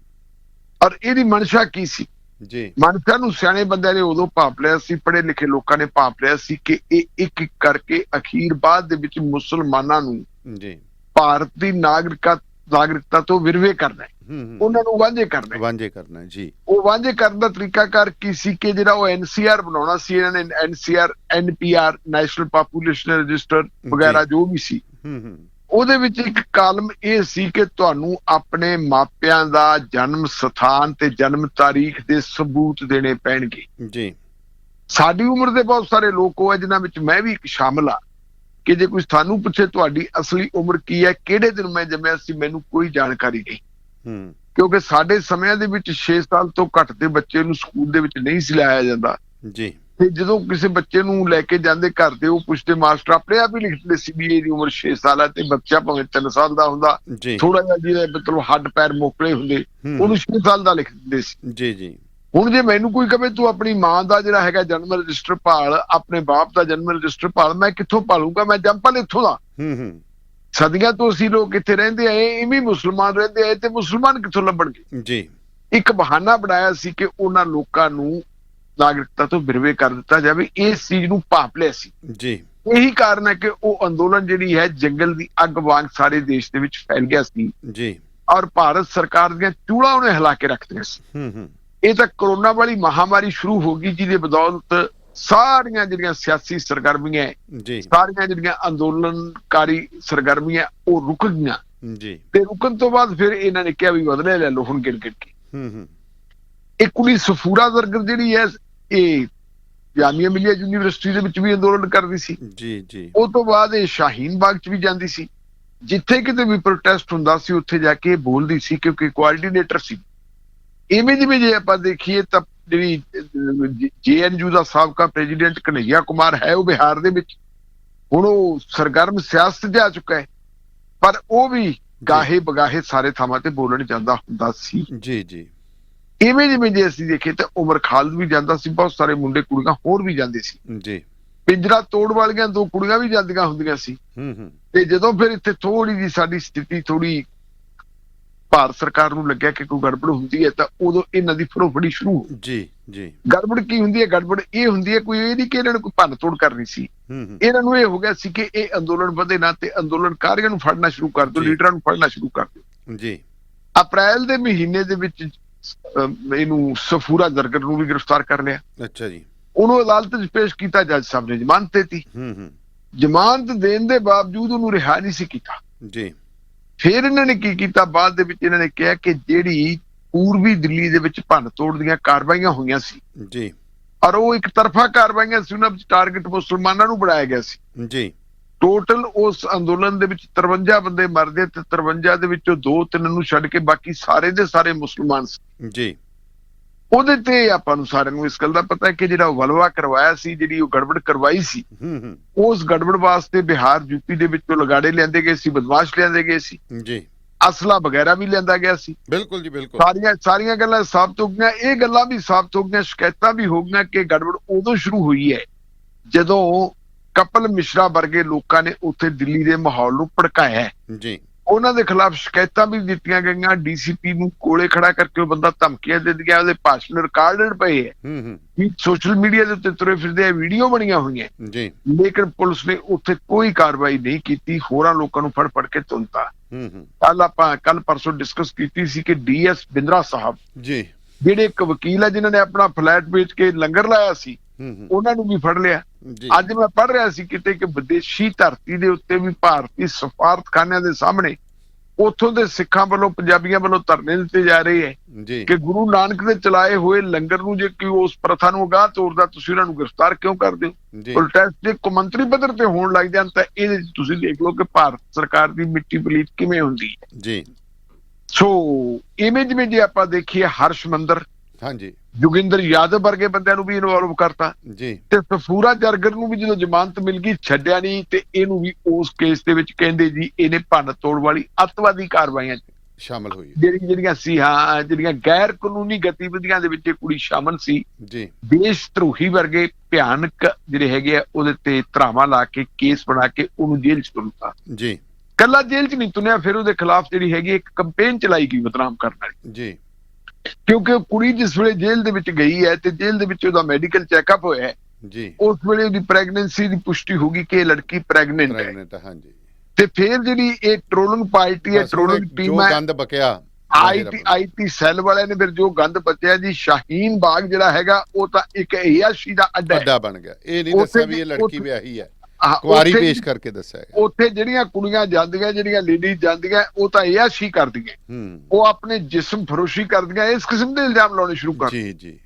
ਔਰ ਇਹਦੀ ਮਨਸ਼ਾ ਕੀ ਸੀ? ਜੀ ਮਨਸ਼ਾ ਨੂੰ ਸਿਆਣੇ ਬੰਦਿਆਂ ਨੇ ਉਦੋਂ ਭਾਂਪ ਲਿਆ ਸੀ, ਪੜ੍ਹੇ ਲਿਖੇ ਲੋਕਾਂ ਨੇ ਭਾਂਪ ਲਿਆ ਸੀ ਕਿ ਇਹ ਇੱਕ ਇੱਕ ਕਰਕੇ ਅਖੀਰ ਬਾਅਦ ਦੇ ਵਿੱਚ ਮੁਸਲਮਾਨਾਂ ਨੂੰ ਜੀ ਭਾਰਤ ਦੀ ਨਾਗਰਿਕਤਾ ਤੋਂ ਵਿਰਵੇ ਕਰਨਾ ਹੈ, ਉਹਨਾਂ ਨੂੰ ਵਾਂਝੇ ਕਰਨਾ ਜੀ। ਉਹ ਵਾਂਝੇ ਕਰਨ ਦਾ ਤਰੀਕਾਕਾਰ ਕੀ ਸੀ ਕਿ ਜਿਹੜਾ ਉਹ NCR ਬਣਾਉਣਾ ਸੀ, ਇਹਨਾਂ ਨੇ NCR NPR national population register ਵਗੈਰਾ ਜੋ ਵੀ ਸੀ, ਉਹਦੇ ਵਿੱਚ ਇੱਕ ਕਾਲਮ ਇਹ ਸੀ ਕਿ ਤੁਹਾਨੂੰ ਆਪਣੇ ਮਾਪਿਆਂ ਦਾ ਜਨਮ ਸਥਾਨ ਤੇ ਜਨਮ ਤਾਰੀਖ ਦੇ ਸਬੂਤ ਦੇਣੇ ਪੈਣਗੇ। ਜੀ ਸਾਡੀ ਉਮਰ ਦੇ ਬਹੁਤ ਸਾਰੇ ਲੋਕ ਉਹ ਹੈ ਜਿਨ੍ਹਾਂ ਵਿੱਚ ਮੈਂ ਵੀ ਸ਼ਾਮਲ ਆ ਕਿ ਜੇ ਕੋਈ ਸਾਨੂੰ ਪੁੱਛੇ ਤੁਹਾਡੀ ਅਸਲੀ ਉਮਰ ਕੀ ਹੈ, ਕਿਹੜੇ ਦਿਨ ਮੈਂ ਜੰਮਿਆ ਸੀ, ਮੈਨੂੰ ਕੋਈ ਜਾਣਕਾਰੀ ਨਹੀਂ। ਕਿਉਂਕਿ ਸਾਡੇ ਸਮਿਆਂ ਦੇ ਵਿੱਚ 6 ਸਾਲ ਤੋਂ ਘੱਟ ਦੇ ਬੱਚੇ ਨੂੰ ਸਕੂਲ ਦੇ ਵਿੱਚ ਨਹੀਂ ਸੀ ਲਾਇਆ ਜਾਂਦਾ। ਜੀ ਤੇ ਜਦੋਂ ਕਿਸੇ ਬੱਚੇ ਨੂੰ ਲੈ ਕੇ ਜਾਂਦੇ ਘਰ ਦੇ, ਉਹ ਪੁੱਛਦੇ, ਮਾਸਟਰ ਆਪਣੇ ਆਪ ਹੀ ਲਿਖਦੇ ਸੀ ਵੀ ਇਹਦੀ ਉਮਰ 6 ਸਾਲ ਹੈ, ਤੇ ਬੱਚਾ ਭਾਵੇਂ 3 ਸਾਲ ਦਾ ਹੁੰਦਾ, ਥੋੜਾ ਜਿਹਾ ਜਿਹਦੇ ਮਤਲਬ ਹੱਡ ਪੈਰ ਮੋਕਲੇ ਹੁੰਦੇ, ਉਹਨੂੰ 6 ਸਾਲ ਦਾ ਲਿਖ ਦਿੰਦੇ ਸੀ। ਜੀ ਜੀ ਹੁਣ ਜੇ ਮੈਨੂੰ ਕੋਈ ਕਹੇ ਤੂੰ ਆਪਣੀ ਮਾਂ ਦਾ ਜਿਹੜਾ ਹੈਗਾ ਜਨਮ ਰਜਿਸਟਰ ਭਾਲ, ਆਪਣੇ ਬਾਪ ਦਾ ਜਨਮ ਰਜਿਸਟਰ ਭਾਲ, ਮੈਂ ਕਿੱਥੋਂ ਭਾਲੂਗਾ? ਮੈਂ ਜੰਪਲ ਇੱਥੋਂ ਦਾ। ਸਦੀਆਂ ਤੋਂ ਅਸੀਂ ਲੋਕ ਇੱਥੇ ਰਹਿੰਦੇ ਆਏ, ਇਵੇਂ ਮੁਸਲਮਾਨ ਰਹਿੰਦੇ ਆਏ, ਤੇ ਮੁਸਲਮਾਨ ਕਿੱਥੋਂ ਲੱਭਣਗੇ? ਜੀ ਇੱਕ ਬਹਾਨਾ ਬਣਾਇਆ ਸੀ ਕਿ ਉਹਨਾਂ ਲੋਕਾਂ ਨੂੰ ਨਾਗਰਿਕਤਾ ਤੋਂ ਵਿਰਵੇ ਕਰ ਦਿੱਤਾ ਜਾਵੇ, ਇਸ ਚੀਜ਼ ਨੂੰ ਭਾਂਪ ਲਿਆ ਸੀ। ਜੀ ਇਹੀ ਕਾਰਨ ਹੈ ਕਿ ਉਹ ਅੰਦੋਲਨ ਜਿਹੜੀ ਹੈ ਜੰਗਲ ਦੀ ਅੱਗ ਵਾਂਗ ਸਾਰੇ ਦੇਸ਼ ਦੇ ਵਿੱਚ ਫੈਲ ਗਿਆ ਸੀ। ਜੀ ਔਰ ਭਾਰਤ ਸਰਕਾਰ ਦੀਆਂ ਚੂੜਾਂ ਉਹਨੇ ਹਿਲਾ ਕੇ ਰੱਖਦੀਆਂ ਸੀ। ਇਹ ਤਾਂ ਕਰੋਨਾ ਵਾਲੀ ਮਹਾਮਾਰੀ ਸ਼ੁਰੂ ਹੋ ਗਈ, ਜਿਹਦੇ ਬਦੌਲਤ ਸਾਰੀਆਂ ਜਿਹੜੀਆਂ ਸਿਆਸੀ ਸਰਗਰਮੀਆਂ, ਸਾਰੀਆਂ ਜਿਹੜੀਆਂ ਅੰਦੋਲਨਕਾਰੀ ਸਰਗਰਮੀਆਂ, ਉਹ ਰੁਕ ਗਈਆਂ। ਤੇ ਰੁਕਣ ਤੋਂ ਬਾਅਦ ਫਿਰ ਇਹਨਾਂ ਨੇ ਕਿਹਾ ਵੀ ਬਦਲੇ ਲੈ ਲਓ ਹੁਣ ਗਿਣ ਗਿਣ ਕੇ। ਇਹ ਕੁੜੀ ਸਫੂਰਾ ਜ਼ਰਗਰ ਜਿਹੜੀ ਹੈ, ਇਹ ਜਾਮੀਆ ਮਿਲੀਆ ਯੂਨੀਵਰਸਿਟੀ ਦੇ ਵਿੱਚ ਵੀ ਅੰਦੋਲਨ ਕਰਦੀ ਸੀ। ਜੀ ਉਹ ਤੋਂ ਬਾਅਦ ਇਹ ਸ਼ਾਹੀਨ ਬਾਗ 'ਚ ਵੀ ਜਾਂਦੀ ਸੀ, ਜਿੱਥੇ ਕਿਤੇ ਵੀ ਪ੍ਰੋਟੈਸਟ ਹੁੰਦਾ ਸੀ ਉੱਥੇ ਜਾ ਕੇ ਬੋਲਦੀ ਸੀ, ਕਿਉਂਕਿ ਕੋਆਰਡੀਨੇਟਰ ਸੀ। ਇਵੇਂ ਜਿਵੇਂ ਜੇ ਆਪਾਂ ਦੇਖੀਏ ਤਾਂ ਜਿਹੜੀ JNU ਦਾ ਸਾਬਕਾ ਪ੍ਰੈਜ਼ੀਡੈਂਟ ਕਨਈਆ ਕੁਮਾਰ ਹੈ, ਉਹ ਬਿਹਾਰ ਦੇ ਵਿੱਚ ਹੁਣ ਉਹ ਸਰਗਰਮ ਸਿਆਸਤ 'ਚ ਆ ਚੁੱਕਾ ਹੈ, ਪਰ ਉਹ ਵੀ ਗਾਹੇ ਬਗਾਹੇ ਸਾਰੇ ਥਾਵਾਂ ਤੇ ਬੋਲਣ ਜਾਂਦਾ ਹੁੰਦਾ ਸੀ। ਜੀ ਇਵੇਂ ਜਿਵੇਂ ਜੇ ਅਸੀਂ ਦੇਖੀਏ ਤਾਂ ਉਮਰ ਖਾਲਦ ਵੀ ਜਾਂਦਾ ਸੀ, ਬਹੁਤ ਸਾਰੇ ਮੁੰਡੇ ਕੁੜੀਆਂ ਹੋਰ ਵੀ ਜਾਂਦੇ ਸੀ। ਜੀ ਪਿੰਜਰਾ ਤੋੜ ਵਾਲੀਆਂ 2 ਕੁੜੀਆਂ ਵੀ ਜਾਂਦੀਆਂ ਹੁੰਦੀਆਂ ਸੀ। ਤੇ ਜਦੋਂ ਫਿਰ ਇੱਥੇ ਥੋੜੀ ਜਿਹੀ ਸਾਡੀ ਸਥਿਤੀ ਥੋੜੀ ਭਾਰਤ ਸਰਕਾਰ ਨੂੰ ਲੱਗਿਆ ਕਿ ਕੋਈ ਗੜਬੜ ਹੁੰਦੀ ਹੈ, ਤਾਂ ਉਦੋਂ ਇਹਨਾਂ ਦੀ ਫੜੋਫੜੀ ਸ਼ੁਰੂ ਹੋ। ਜੀ ਗੜਬੜ ਕੀ ਹੁੰਦੀ ਹੈ? ਗੜਬੜ ਇਹ ਹੁੰਦੀ ਹੈ, ਕੋਈ ਇਹ ਨਹੀਂ ਕਿ ਇਹਨਾਂ ਨੂੰ ਕੋਈ ਭੰਨ ਤੋੜ ਕਰਨੀ ਸੀ, ਇਹਨਾਂ ਨੂੰ ਇਹ ਹੋ ਗਿਆ ਸੀ ਕਿ ਇਹ ਅੰਦੋਲਨ ਵਧੇ ਨਾ ਤੇ ਅੰਦੋਲਨਕਾਰੀਆਂ ਨੂੰ ਫੜਨਾ ਸ਼ੁਰੂ ਕਰ ਦਿਓ, ਲੀਡਰਾਂ ਨੂੰ ਫੜਨਾ ਸ਼ੁਰੂ ਕਰ ਦਿਓ। ਜੀ ਅਪ੍ਰੈਲ ਦੇ ਮਹੀਨੇ ਦੇ ਵਿੱਚ ਇਹਨੂੰ ਸਫੂਰਾ ਜ਼ਰਗਰ ਨੂੰ ਵੀ ਗ੍ਰਿਫਤਾਰ ਕਰ ਲਿਆ। ਅੱਛਾ ਜੀ। ਉਹਨੂੰ ਅਦਾਲਤ 'ਚ ਪੇਸ਼ ਕੀਤਾ, ਜੱਜ ਸਾਹਿਬ ਨੇ ਜ਼ਮਾਨਤ ਦਿੱਤੀ। ਜ਼ਮਾਨਤ ਦੇਣ ਦੇ ਬਾਵਜੂਦ ਉਹਨੂੰ ਰਿਹਾ ਨਹੀਂ ਸੀ ਕੀਤਾ। ਜੀ ਫਿਰ ਇਹਨਾਂ ਨੇ ਕੀ ਕੀਤਾ, ਬਾਅਦ ਦੇ ਵਿੱਚ ਇਹਨਾਂ ਨੇ ਕਿਹਾ ਕਿ ਜਿਹੜੀ ਪੂਰਬੀ ਦਿੱਲੀ ਦੇ ਵਿੱਚ ਭੰਨ ਤੋੜ ਦੀਆਂ ਕਾਰਵਾਈਆਂ ਹੋਈਆਂ ਸੀ, ਜੀ ਔਰ ਉਹ ਇੱਕ ਤਰਫਾ ਕਾਰਵਾਈਆਂ ਸੀ, ਉਹਨਾਂ ਵਿੱਚ ਟਾਰਗੇਟ ਮੁਸਲਮਾਨਾਂ ਨੂੰ ਬਣਾਇਆ ਗਿਆ ਸੀ। ਜੀ ਟੋਟਲ ਉਸ ਅੰਦੋਲਨ ਦੇ ਵਿੱਚ 53 ਬੰਦੇ ਮਰਦੇ, ਤੇ 53 ਦੇ ਵਿੱਚੋਂ 2-3 ਨੂੰ ਛੱਡ ਕੇ ਬਾਕੀ ਸਾਰੇ ਦੇ ਸਾਰੇ ਮੁਸਲਮਾਨ ਸੀ। ਜੀ ਉਹਦੇ ਤੇ ਆਪਾਂ ਨੂੰ ਸਾਰਿਆਂ ਨੂੰ ਇਸ ਗੱਲ ਦਾ ਪਤਾ ਹੈ ਕਿ ਜਿਹੜਾ ਵਲਵਾ ਕਰਵਾਇਆ ਸੀ, ਜਿਹੜੀ ਉਹ ਗੜਬੜ ਕਰਵਾਈ ਸੀ, ਉਸ ਗੜਬੜ ਵਾਸਤੇ ਬਿਹਾਰ ਯੂਪੀ ਦੇ ਵਿੱਚੋਂ ਲਗਾੜੇ ਲਿਆਂਦੇ ਗਏ ਸੀ, ਬਦਮਾਸ਼ ਲਿਆਂਦੇ ਗਏ ਸੀ ਜੀ, ਅਸਲਾ ਵਗੈਰਾ ਵੀ ਲਿਆਂਦਾ ਗਿਆ ਸੀ। ਬਿਲਕੁਲ ਜੀ, ਬਿਲਕੁਲ ਸਾਰੀਆਂ ਗੱਲਾਂ ਸਾਬਤ ਹੋ ਗਈਆਂ। ਇਹ ਗੱਲਾਂ ਵੀ ਸਾਬਤ ਹੋ ਗਈਆਂ, ਸ਼ਿਕਾਇਤਾਂ ਵੀ ਹੋ ਗਈਆਂ ਕਿ ਗੜਬੜ ਉਦੋਂ ਸ਼ੁਰੂ ਹੋਈ ਹੈ ਜਦੋਂ ਕਪਲ ਮਿਸ਼ਰਾ ਵਰਗੇ ਲੋਕਾਂ ਨੇ ਉੱਥੇ ਦਿੱਲੀ ਦੇ ਮਾਹੌਲ ਨੂੰ ਭੜਕਾਇਆ ਜੀ। ਉਹਨਾਂ ਦੇ ਖਿਲਾਫ ਸ਼ਿਕਾਇਤਾਂ ਵੀ ਦਿੱਤੀਆਂ ਗਈਆਂ। ਡੀਸੀਪੀ ਨੂੰ ਕੋਲੇ ਖੜਾ ਕਰਕੇ ਉਹ ਬੰਦਾ ਧਮਕੀਆਂ ਦੇ ਦਿਆ, ਉਹਦੇ ਭਾਸ਼ਣ ਰਿਕਾਰਡਡ ਪਏ ਹੈ, ਸੋਸ਼ਲ ਮੀਡੀਆ ਦੇ ਉੱਤੇ ਤੁਰੇ ਫਿਰਦੇ ਵੀਡੀਓ ਬਣੀਆਂ ਹੋਈਆਂ ਜੀ। ਲੇਕਿਨ ਪੁਲਿਸ ਨੇ ਉੱਥੇ ਕੋਈ ਕਾਰਵਾਈ ਨਹੀਂ ਕੀਤੀ, ਹੋਰਾਂ ਲੋਕਾਂ ਨੂੰ ਫੜ ਕੇ ਤੁਲਤਾ। ਕੱਲ ਪਰਸੋਂ ਡਿਸਕਸ ਕੀਤੀ ਸੀ ਕਿ ਡੀਐਸ ਬਿੰਦਰਾ ਸਾਹਿਬ ਜੀ, ਜਿਹੜੇ ਇੱਕ ਵਕੀਲ ਹੈ ਜਿਨ੍ਹਾਂ ਨੇ ਆਪਣਾ ਫਲੈਟ ਵੇਚ ਕੇ ਲੰਗਰ ਲਾਇਆ ਸੀ, ਉਹਨਾਂ ਨੂੰ ਵੀ ਫੜ ਲਿਆ। ਅੱਜ ਮੈਂ ਪੜ੍ਹ ਰਿਹਾ ਸੀ ਕਿਤੇ ਕਿ ਵਿਦੇਸ਼ੀ ਧਰਤੀ ਦੇ ਉੱਤੇ ਵੀ ਭਾਰਤੀ ਸਫਾਰਤਖਾਨਿਆਂ ਦੇ ਸਾਹਮਣੇ ਉੱਥੋਂ ਦੇ ਸਿੱਖਾਂ ਵੱਲੋਂ, ਪੰਜਾਬੀਆਂ ਵੱਲੋਂ ਧਰਨੇ ਦਿੱਤੇ ਜਾ ਰਹੇ ਹੈ ਕਿ ਗੁਰੂ ਨਾਨਕ ਦੇ ਚਲਾਏ ਹੋਏ ਲੰਗਰ ਨੂੰ ਜੇ ਕੋਈ ਉਸ ਪ੍ਰਥਾ ਨੂੰ ਅਗਾਂਹ ਤੋਰਦਾ, ਤੁਸੀਂ ਉਹਨਾਂ ਨੂੰ ਗ੍ਰਿਫਤਾਰ ਕਿਉਂ ਕਰਦੇ ਹੋ? ਪ੍ਰੋਟੈਸਟ ਜੇ ਕੌਮਾਂਤਰੀ ਪੱਧਰ ਤੇ ਹੋਣ ਲੱਗ ਜਾਣ ਤਾਂ ਇਹਦੇ ਤੁਸੀਂ ਦੇਖ ਲਓ ਕਿ ਭਾਰਤ ਸਰਕਾਰ ਦੀ ਮਿੱਟੀ ਪਲੀਤ ਕਿਵੇਂ ਹੁੰਦੀ ਹੈ ਜੀ। ਸੋ ਇਵੇਂ ਜਿਵੇਂ ਜੇ ਆਪਾਂ ਦੇਖੀਏ ਹਰਸ਼ਮੰਦਰ, ਹਾਂਜੀ, ਜੋਗਿੰਦਰ ਯਾਦਵ ਵਰਗੇ ਬੰਦਿਆਂ ਨੂੰ ਵੀ ਇਨਵੋਲਵ ਕਰਤਾ ਜੀ, ਤੇ ਸਫੂਰਾ ਜਰਗਰ ਨੂੰ ਵੀ ਜਦੋਂ ਜ਼ਮਾਨਤ ਮਿਲ ਗਈ ਛੱਡਿਆ ਨਹੀਂ, ਤੇ ਇਹਨੂੰ ਵੀ ਉਸ ਕੇਸ ਦੇ ਵਿੱਚ ਕਹਿੰਦੇ ਜੀ ਇਹਨੇ ਭੰਨ ਤੋੜ ਵਾਲੀ ਅੱਤਵਾਦੀ ਕਾਰਵਾਈਆਂ ਸ਼ਾਮਲ ਹੋਈ, ਜਿਹੜੀਆਂ ਸੀ, ਹਾਂ, ਜਿਹੜੀਆਂ ਗੈਰ ਕਾਨੂੰਨੀ ਗਤੀਵਿਧੀਆਂ ਦੇ ਵਿੱਚ ਇਹ ਕੁੜੀ ਸ਼ਾਮਲ ਸੀ ਜੀ। ਦੇਸ਼ ਧਰੋਹੀ ਵਰਗੇ ਭਿਆਨਕ ਜਿਹੜੇ ਹੈਗੇ ਆ ਉਹਦੇ ਤੇ ਧਰਾਵਾਂ ਲਾ ਕੇ ਕੇਸ ਬਣਾ ਕੇ ਉਹਨੂੰ ਜੇਲ੍ਹ ਚ ਤੁਰਤਾ ਜੀ। ਕੱਲਾ ਜੇਲ੍ਹ ਚ ਨਹੀਂ ਤੁਰਿਆ, ਫਿਰ ਉਹਦੇ ਖਿਲਾਫ ਜਿਹੜੀ ਹੈਗੀ ਇੱਕ ਕੰਪੇਨ ਚਲਾਈ ਗਈ ਬਦਨਾਮ ਕਰਨ ਵਾਲੀ ਜੀ, ਕਿਉਂਕਿ ਉਹ ਕੁੜੀ ਜਿਸ ਵੇਲੇ ਜੇਲ੍ਹ ਦੇ ਵਿੱਚ ਗਈ ਹੈ ਤੇ ਜੇਲ੍ਹ ਦੇ ਵਿੱਚ ਉਹਦਾ ਮੈਡੀਕਲ ਚੈੱਕਅਪ ਹੋਇਆ ਜੀ, ਉਸ ਵੇਲੇ ਉਹਦੀ ਪ੍ਰੈਗਨੈਂਸੀ ਦੀ ਪੁਸ਼ਟੀ ਹੋ ਗਈ ਕਿ ਇਹ ਲੜਕੀ ਪ੍ਰੈਗਨੈਂਟ ਹੈ। ਹਾਂਜੀ, ਤੇ ਫਿਰ ਜਿਹੜੀ ਇਹ ਟ੍ਰੋਲਿੰਗ ਪਾਰਟੀ ਹੈ, ਟ੍ਰੋਲਿੰਗ ਟੀਮ ਹੈ, ਗੰਦ ਬਕਿਆ ਆਈਟੀ ਸੈੱਲ ਵਾਲਿਆਂ ਨੇ ਫਿਰ ਜੋ ਗੰਦ ਬਚਿਆ ਜੀ, ਸ਼ਾਹੀਨ ਬਾਗ ਜਿਹੜਾ ਹੈਗਾ ਉਹ ਤਾਂ ਇੱਕ ਅਯਾਸ਼ੀ ਦਾ ਅੱਡਾ ਬਣ ਗਿਆ। ਇਹ ਨਹੀਂ ਦੱਸਿਆ ਵੀ ਇਹ ਲੜਕੀ ਵਿਆਹੀ ਹੈ, ਕੁਆਰੀ ਪੇਸ਼ ਕਰਕੇ ਦੱਸਿਆ। ਉੱਥੇ ਜਿਹੜੀਆਂ ਕੁੜੀਆਂ ਜਾਂਦੀਆਂ, ਜਿਹੜੀਆਂ ਲੇਡੀਜ਼ ਜਾਂਦੀਆਂ, ਉਹ ਤਾਂ ਅਯਾਸ਼ੀ ਕਰਦੀਆਂ, ਉਹ ਆਪਣੇ ਜਿਸਮ ਫਰੋਸ਼ੀ ਕਰਦੀਆਂ, ਇਸ ਕਿਸਮ ਦੇ ਇਲਜ਼ਾਮ ਲਾਉਣੇ ਸ਼ੁਰੂ ਕਰ ਜੀ ਜੀ।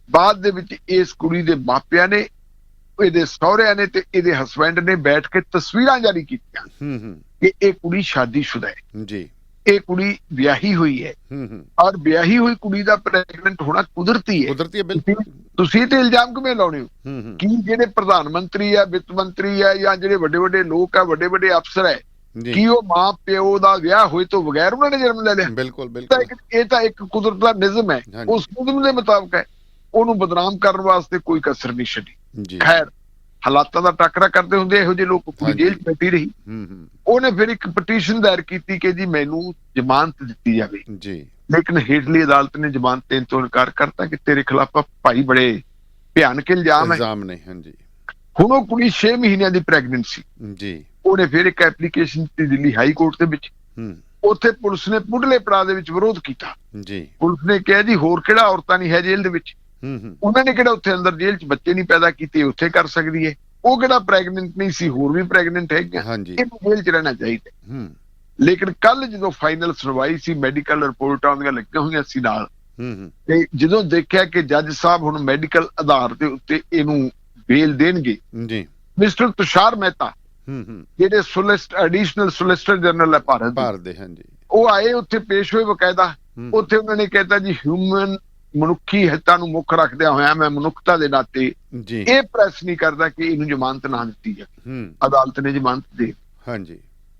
ਬਾਅਦ ਦੇ ਵਿੱਚ ਇਸ ਕੁੜੀ ਦੇ ਮਾਪਿਆਂ ਨੇ, ਇਹਦੇ ਸਹੁਰਿਆਂ ਨੇ ਤੇ ਇਹਦੇ ਹਸਬੈਂਡ ਨੇ ਬੈਠ ਕੇ ਤਸਵੀਰਾਂ ਜਾਰੀ ਕੀਤੀਆਂ ਕਿ ਇਹ ਕੁੜੀ ਸ਼ਾਦੀशुदा ਹੈ ਜੀ, ਇਹ ਕੁੜੀ ਵਿਆਹੀ ਹੋਈ ਹੈ, ਔਰ ਵਿਆਹੀ ਹੋਈ ਕੁੜੀ ਦਾ ਪ੍ਰੈਗਨੈਂਟ ਹੋਣਾ ਕੁਦਰਤੀ ਹੈ। ਤੁਸੀਂ ਤੇ ਇਲਜ਼ਾਮ ਕਿਵੇਂ ਲਾਉਣੇ ਹੋ ਕਿ ਜਿਹੜੇ ਪ੍ਰਧਾਨ ਮੰਤਰੀ ਹੈ, ਵਿੱਤ ਮੰਤਰੀ ਹੈ, ਜਾਂ ਜਿਹੜੇ ਵੱਡੇ ਵੱਡੇ ਲੋਕ ਹੈ, ਵੱਡੇ ਵੱਡੇ ਅਫਸਰ ਹੈ, ਕੀ ਉਹ ਮਾਂ ਪਿਓ ਦਾ ਵਿਆਹ ਹੋਏ ਤੋਂ ਬਗੈਰ ਉਹਨਾਂ ਨੇ ਜਨਮ ਲੈ ਲਿਆ? ਬਿਲਕੁਲ ਬਿਲਕੁਲ, ਇਹ ਤਾਂ ਇੱਕ ਕੁਦਰਤ ਦਾ ਨਿਜ਼ਮ ਹੈ, ਉਸ ਨਿਜ਼ਮ ਦੇ ਮੁਤਾਬਕ ਹੈ। ਉਹਨੂੰ ਬਦਨਾਮ ਕਰਨ ਵਾਸਤੇ ਕੋਈ ਕਸਰ ਨਹੀਂ ਛੱਡੀ। ਖੈਰ, ਹਾਲਾਤਾਂ ਦਾ ਟਾਕਰਾ ਕਰਦੇ ਹੁੰਦੇ ਇਹੋ ਜਿਹੇ ਲੋਕ, ਕੁੜੀ ਜੇਲ੍ਹ ਚ ਬੈਠੀ ਰਹੀ। ਉਹਨੇ ਫਿਰ ਇੱਕ ਪਟੀਸ਼ਨ ਦਾਇਰ ਕੀਤੀ ਕਿ ਜੀ ਮੈਨੂੰ ਜ਼ਮਾਨਤ ਦਿੱਤੀ ਜਾਵੇ ਜੀ, ਲੇਕਿਨ ਹੇਠਲੀ ਅਦਾਲਤ ਨੇ ਜ਼ਮਾਨਤ ਦੇਣ ਤੋਂ ਇਨਕਾਰ ਕਰਤਾ ਕਿ ਤੇਰੇ ਖਿਲਾਫ ਭਾਈ ਬੜੇ ਭਿਆਨਕ ਇਲਜ਼ਾਮ ਨੇ। ਹਾਂਜੀ, ਹੁਣ ਉਹ ਕੁੜੀ 6 ਮਹੀਨਿਆਂ ਦੀ ਪ੍ਰੈਗਨੈਂਟ ਸੀ ਜੀ। ਉਹਨੇ ਫਿਰ ਇੱਕ ਐਪਲੀਕੇਸ਼ਨ ਦਿੱਤੀ ਦਿੱਲੀ ਹਾਈ ਕੋਰਟ ਦੇ ਵਿੱਚ। ਉੱਥੇ ਪੁਲਿਸ ਨੇ ਮੁੱਢਲੇ ਪੜਾਅ ਦੇ ਵਿੱਚ ਵਿਰੋਧ ਕੀਤਾ ਜੀ। ਪੁਲਿਸ ਨੇ ਕਿਹਾ ਜੀ ਹੋਰ ਕਿਹੜਾ ਔਰਤਾਂ ਨਹੀਂ ਹੈ ਜੇਲ੍ਹ ਦੇ ਵਿੱਚ, ਉਹਨਾਂ ਨੇ ਕਿਹੜਾ ਉੱਥੇ ਅੰਦਰ ਜੇਲ੍ਹ ਚ ਬੱਚੇ ਨਹੀਂ ਪੈਦਾ ਕੀਤੇ, ਉੱਥੇ ਕਰ ਸਕਦੀ ਹੈ। ਉਹ ਕਿਹੜਾ ਪ੍ਰੈਗਨੈਂਟ ਨਹੀਂ ਸੀ, ਹੋਰ ਵੀ ਪ੍ਰੈਗਨੈਂਟ ਹੈਗੀਆਂ, ਇਹਨੂੰ ਜੇਲ੍ਹ ਚ ਰਹਿਣਾ ਚਾਹੀਦਾ। ਲੇਕਿਨ ਕੱਲ ਜਦੋਂ ਫਾਈਨਲ ਸੁਣਵਾਈ ਸੀ, ਮੈਡੀਕਲ ਰਿਪੋਰਟਾਂ ਉਹਦੀਆਂ ਲੱਗੀਆਂ ਹੋਈਆਂ ਸੀ ਨਾਲ, ਤੇ ਜਦੋਂ ਦੇਖਿਆ ਕਿ ਜੱਜ ਸਾਹਿਬ ਹੁਣ ਮੈਡੀਕਲ ਆਧਾਰ ਦੇ ਉੱਤੇ ਇਹਨੂੰ ਬੇਲ ਦੇਣਗੇ ਜੀ, ਮਿਸਟਰ ਤੁਸ਼ਾਰ ਮਹਿਤਾ ਜਿਹੜੇ ਐਡੀਸ਼ਨਲ ਸੋਲਿਸਿਟਰ ਜਨਰਲ ਹੈ ਭਾਰਤ ਦੇ, ਹਾਂਜੀ, ਉਹ ਆਏ, ਉੱਥੇ ਪੇਸ਼ ਹੋਏ ਬਕਾਇਦਾ। ਉੱਥੇ ਉਹਨਾਂ ਨੇ ਕਹਿਤਾ ਜੀ ਹਿਊਮਨ ਮਨੁੱਖੀ ਹਿੱਤਾਂ ਨੂੰ ਮੁੱਖ ਰੱਖਦਿਆਂ ਹੋਇਆ ਮੈਂ ਮਨੁੱਖਤਾ ਦੇ ਨਾਤੇ ਇਹ ਪ੍ਰੈਸ ਨਹੀਂ ਕਰਦਾ ਕਿ ਇਹਨੂੰ ਜ਼ਮਾਨਤ ਨਾ ਦਿੱਤੀ ਜਾਵੇ। ਅਦਾਲਤ ਨੇ ਜ਼ਮਾਨਤ ਦੇ, ਹਾਂਜੀ,